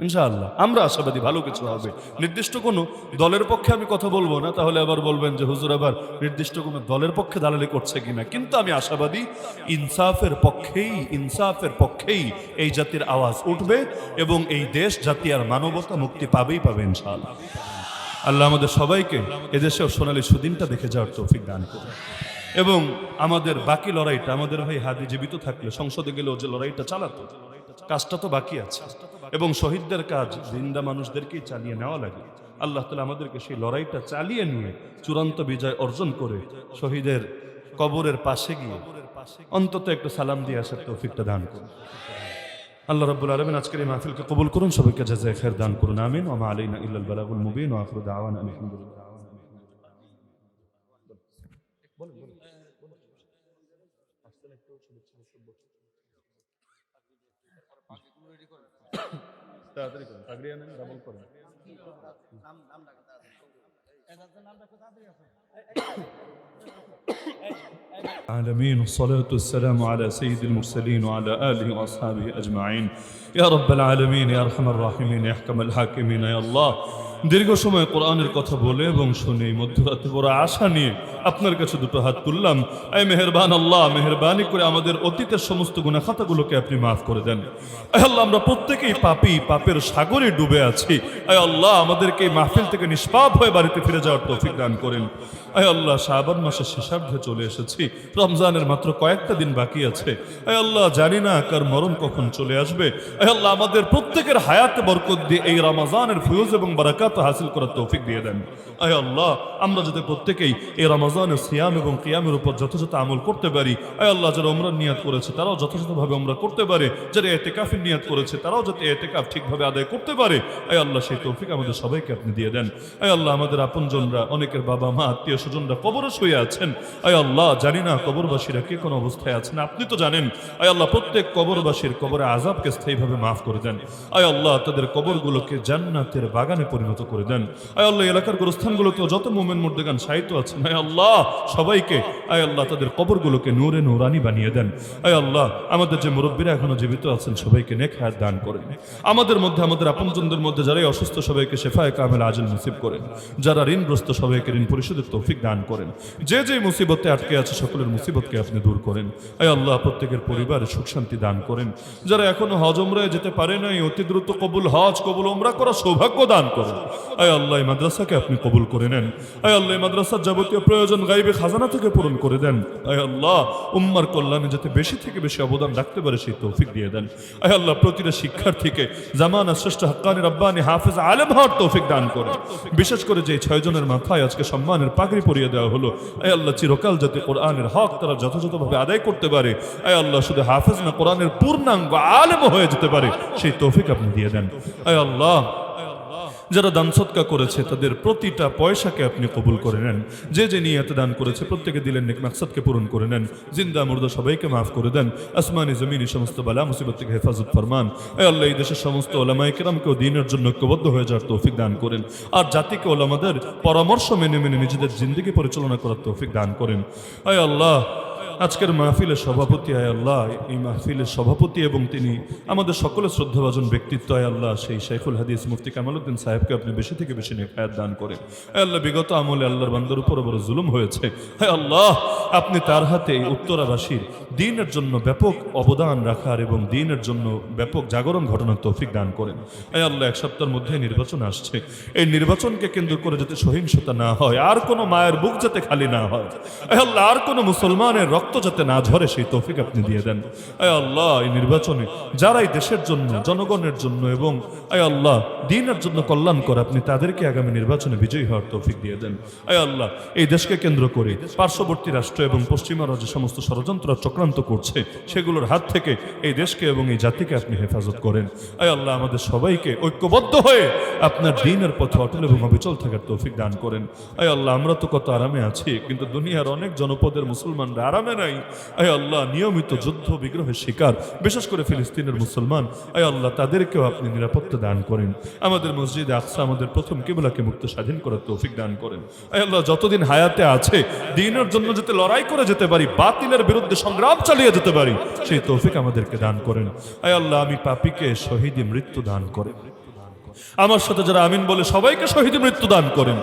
ইনশাআল্লাহ আমরা আশাবাদী ভালো কিছু হবে। নির্দিষ্ট কোনো দলের পক্ষে আমি কথা বলবো না, তাহলে আবার বলবেন যে হুজুর আবার নির্দিষ্ট কোনো দলের পক্ষে দালালি করছে কিনা, কিন্তু আমি আশাবাদী ইনসাফের পক্ষেই এই জাতির আওয়াজ উঠবে এবং এই দেশ, জাতি আর মানবতা মুক্তি পাবে ইনশাআল্লাহ। আল্লাহ আমাদের সবাইকে এদেশেও সোনালী সুদিনটা দেখে যাওয়ার তৌফিক দান করুন এবং আমাদের বাকি লড়াইটা, আমাদের ভাই হাদি জীবিত থাকলে সংসদে গেলেও যে লড়াইটা চালাতো, কাজটা তো বাকি আছে এবং শহীদদের কাজ জিন্দা মানুষদেরকেই চালিয়ে নেওয়া লাগে। আল্লাহ তাআলা আমাদেরকে সেই লড়াইটা চালিয়ে নিয়ে চূড়ান্ত বিজয় অর্জন করে শহীদের কবরের পাশে গিয়ে অন্তত একটু সালাম দিয়ে আসার তৌফিকটা দান করুন। আল্লাহ রাব্বুল আলামিন আজকের এই মাহফিলকে কবুল করুন, সবাইকে জাযায়ে খায়ের দান করুন, আমিন। ওয়া মা আলাইনা ইল্লাল বালাগুল মুবিন ওয়া আখিরু দাওয়ানা আলহামদুলিল্লাহ। তাড়াতাড়ি করেন, পাগড়ি আনেন, ডাবল করেন। العالمين والصلاة والسلام على سيد المرسلين وعلى آله وأصحابه أجمعين يا رب العالمين يا أرحم الراحمين يا أحكم الحاكمين يا الله। দীর্ঘ সময় কোরআনের কথা বলে এবং শুনে মধ্যরাতে বড় আশা নিয়ে আপনার কাছে দুটো হাত তুললাম। আয় মেহেরবান আল্লাহ, মেহেরবানি করে আমাদের অতীতের সমস্ত গুনাহ খাতাগুলোকে আপনি মাফ করে দেন। আয় আল্লাহ, আমরা প্রত্যেকেই পাপী, পাপের সাগরে ডুবে আছি। আয় আল্লাহ, আমাদেরকে এই মাহফিল থেকে নিষ্পাপ হয়ে বাড়িতে ফিরে যাওয়ার তৌফিক দান করেন। আয় আল্লাহ, শাবান মাসের শেষার্ধে চলে এসেছি, রমজানের মাত্র কয়েকটা দিন বাকি আছে। আয় আল্লাহ, জানি না কার মরণ কখন চলে আসবে। আয় আল্লাহ, আমাদের প্রত্যেকের হায়াতে বরকত দিয়ে এই রমজানের ফয়জ এবং বারাকাত হাসিল করার তৌফিক দিয়ে দেন। আয় আল্লাহ, আমরা যাতে প্রত্যেকেই এই রমজানের সিয়াম এবং কিয়ামের উপর যথাযথ আমল করতে পারি। আয় আল্লাহ, যারা উমরার নিয়াত করেছে তারাও যথাযথভাবে উমরা করতে পারে, যারা ইতিকাফের নিয়াত করেছে তারাও যাতে ইতিকাফ ঠিকভাবে আদায় করতে পারে। আয় আল্লাহ, সেই তৌফিক আমাদের সবাইকে আপনি দিয়ে দেন। আয় আল্লাহ, আমাদের আপনজনরা, অনেকের বাবা মা আত্মীয় স্বজনরা কবরে শুয়ে আছেন। আয় আল্লাহ, জানি না কবরবাসীরা কে কোন অবস্থায় আছেন, আপনি তো জানেন। আয় আল্লাহ, প্রত্যেক কবরবাসীর কবরে আযাবকে স্থায়ীভাবে মাফ করে দেন। আয় আল্লাহ, তাদের কবরগুলোকে জান্নাতের বাগানে পরিণত করে দেন। আয় আল্লাহ, এলাকার গোরস্থানগুলোতে যত মুমিন মুর্দেগান শায়িত আছেন, আয় আল্লাহ সবাইকে, আয় আল্লাহ, তাদের কবরগুলোকে নূরে নূরানি বানিয়ে দেন। আয় আল্লাহ, আমাদের যে মুরব্বীরা এখনো জীবিত আছেন সবাইকে নেক হায়াত দান করেন। আমাদের মধ্যে, আমাদের আপনজনদের মধ্যে যারাই অসুস্থ সবাইকে শেফায়ে কামেল আজল নসিব করেন। যারা ঋণগ্রস্ত সবাইকে ঋণ পরিশোধের তৌফিক দান করেন। যে যে মুসিবতে আটকে আছে সকলের মুসিবতকে আপনি দূর করেন। আয় আল্লাহ, প্রত্যেকের পরিবারে সুখ শান্তি দান করেন। যারা এখনো হজ উমরায় যেতে পারে নাই, অতি দ্রুত কবুল হজ কবুল উমরা করার সৌভাগ্য দান করেন। আয় আল্লাহ এই মাদ্রাসাকে আপনি কবুল করে নেন। আয় আল্লাহ এই মাদ্রাসার যাবতীয় প্রয়োজন গাইবে খাজানা থেকে পূরণ করে দেন। আয় আল্লাহ উম্মার কল্যাণে যাতে বেশি থেকে বেশি অবদান রাখতে পারে সেই তৌফিক দিয়ে দেন। আয় আল্লাহ প্রতিটা শিক্ষার্থীকে জামানা শ্রেষ্ঠ হাক্কানি রব্বানি হাফেজ আলেম হওয়ার তৌফিক দান করে। বিশেষ করে যে 6 জনের মাথায় আজকে সম্মানের পাগড়ি পরিয়ে দেওয়া হলো, আয় আল্লাহ চিরকাল যাতে কোরআনের হক তারা যথাযথভাবে আদায় করতে পারে। আয় আল্লাহ শুধু হাফেজ না, কোরআনের পূর্ণাঙ্গ আলেম হয়ে যেতে পারে সেই তৌফিক আপনি দিয়ে দেন। আয় আল্লাহ যারা দান সদকা করেছে তাদের প্রতিটা পয়সাকে আপনি কবুল করে নেন। যে যে নিয়তে দান করেছে প্রত্যেকে দিলেন নেক মাকসাদকে পূরণ করে নেন। জিন্দা মুর্দা সবাইকে মাফ করে দেন। আসমানি জমিনি সমস্ত বালা মুসিবত থেকে হেফাজত ফরমান। আয় আল্লাহ এই দেশের সমস্ত ওলামায়ে কেরামকেও দ্বীনের জন্য ঐক্যবদ্ধ হয়ে যাওয়ার তৌফিক দান করেন। আর জাতিকে ওলামাদের পরামর্শ মেনে মেনে নিজেদের জিন্দেগি পরিচালনা করার তৌফিক দান করেন। আয় আল্লাহ আজকের মাহফিলের সভাপতি, আয় আল্লাহ এই মাহফিলের সভাপতি এবং তিনি আমাদের সকলের শ্রদ্ধাভাজন ব্যক্তিত্ব, আয় আল্লাহ সেই শাইখুল হাদিস মুফতি কামালউদ্দিন সাহেবকে আপনি বেশি থেকে বেশি নেকায়াত দান করেন। আয় আল্লাহ বিগত আমলে আল্লাহর বান্দার উপর বড় জুলুম হয়েছে, আয় আল্লাহ আপনি তার হাতে এই উত্তরাবাসীর দ্বীনের জন্য ব্যাপক অবদান রাখার এবং দ্বীনের জন্য ব্যাপক জাগরণ ঘটনার তৌফিক দান করেন। আয় আল্লাহ এক সপ্তাহের মধ্যে নির্বাচন আসছে, এই নির্বাচনকে কেন্দ্র করে যাতে সহিংসতা না হয়, আর কোনো মায়ের বুক যাতে খালি না হয়, আয় আল্লাহ আর কোনো মুসলমানের রক্ত যাতে না ঝরে সেই তৌফিক আপনি দিয়ে দেন। আয় আল্লাহ এই নির্বাচনে যারাই দেশের জন্য, জনগণের জন্য এবং আয় আল্লাহ দ্বীনের জন্য কল্যাণ করে আপনি তাদেরকে আগামী নির্বাচনে বিজয়ী হওয়ার তৌফিক দিয়ে দেন। আয় আল্লাহ এই দেশকে কেন্দ্র করে পার্শ্ববর্তী রাষ্ট্র এবং পশ্চিমারা যে সমস্ত ষড়যন্ত্র চক্রান্ত করছে সেগুলোর হাত থেকে এই দেশকে এবং এই জাতিকে আপনি হেফাজত করেন। আয় আল্লাহ আমাদের সবাইকে ঐক্যবদ্ধ হয়ে আপনার দ্বীনের পথে অটল এবং অবিচল থাকার তৌফিক দান করেন। আয় আল্লাহ আমরা তো কত আরামে আছি, কিন্তু দুনিয়ার অনেক জনপদের মুসলমানরা আরামে নাই। আয় আল্লাহ নিয়মিত যুদ্ধ বিগ্রহের শিকার, বিশেষ করে ফিলিস্তিনের মুসলমান, আয় আল্লাহ তাদেরকেও আপনি নিরাপত্তা দান করেন। আমাদের মসজিদে আকসা আমাদের প্রথম কিবলাকে মুক্ত স্বাধীন করার তৌফিক দান করেন। আয় আল্লাহ যতদিন হায়াতে আছে দ্বীনের জন্য যাতে লড়াই করে যেতে পারি, বাতিলের বিরুদ্ধে সংগ্রাম চালিয়ে যেতে পারি সেই তৌফিক আমাদেরকে দান করেন। আয় আল্লাহ আমি পাপীকে শহীদি মৃত্যু দান করেন। আমার সাথে যারা আমিন বলে সবাইকে শহীদ মৃত্যু দান করেন।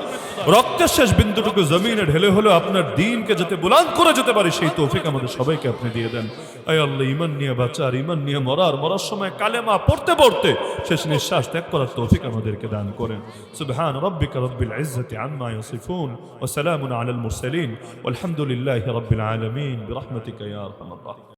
রক্তের শেষ বিন্দুটুকু জমিনে ঢেলে হলো আপনার দ্বীনকে যাতে বুলান্দ করে যেতে পারে সেই তৌফিক আমাদের সবাইকে আপনি দিয়ে দেন। আয় আল্লাহ ঈমান নিয়ে বাঁচার, ঈমান নিয়ে মরার সময় কালেমা পড়তে পড়তে শেষ নিঃশ্বাস ত্যাগ করার তৌফিক আমাদেরকে দান করেন। সুবহান রাব্বিকা রাব্বিল ইজ্জাতি আম্মা ইয়াসিফুন ওয়া সালামুন আলাল মুরসালিন ওয়ালহামদুলিল্লাহি রাব্বিল আলামিন বিরহমাতিকা ইয়া আরহামার রাহিমিন।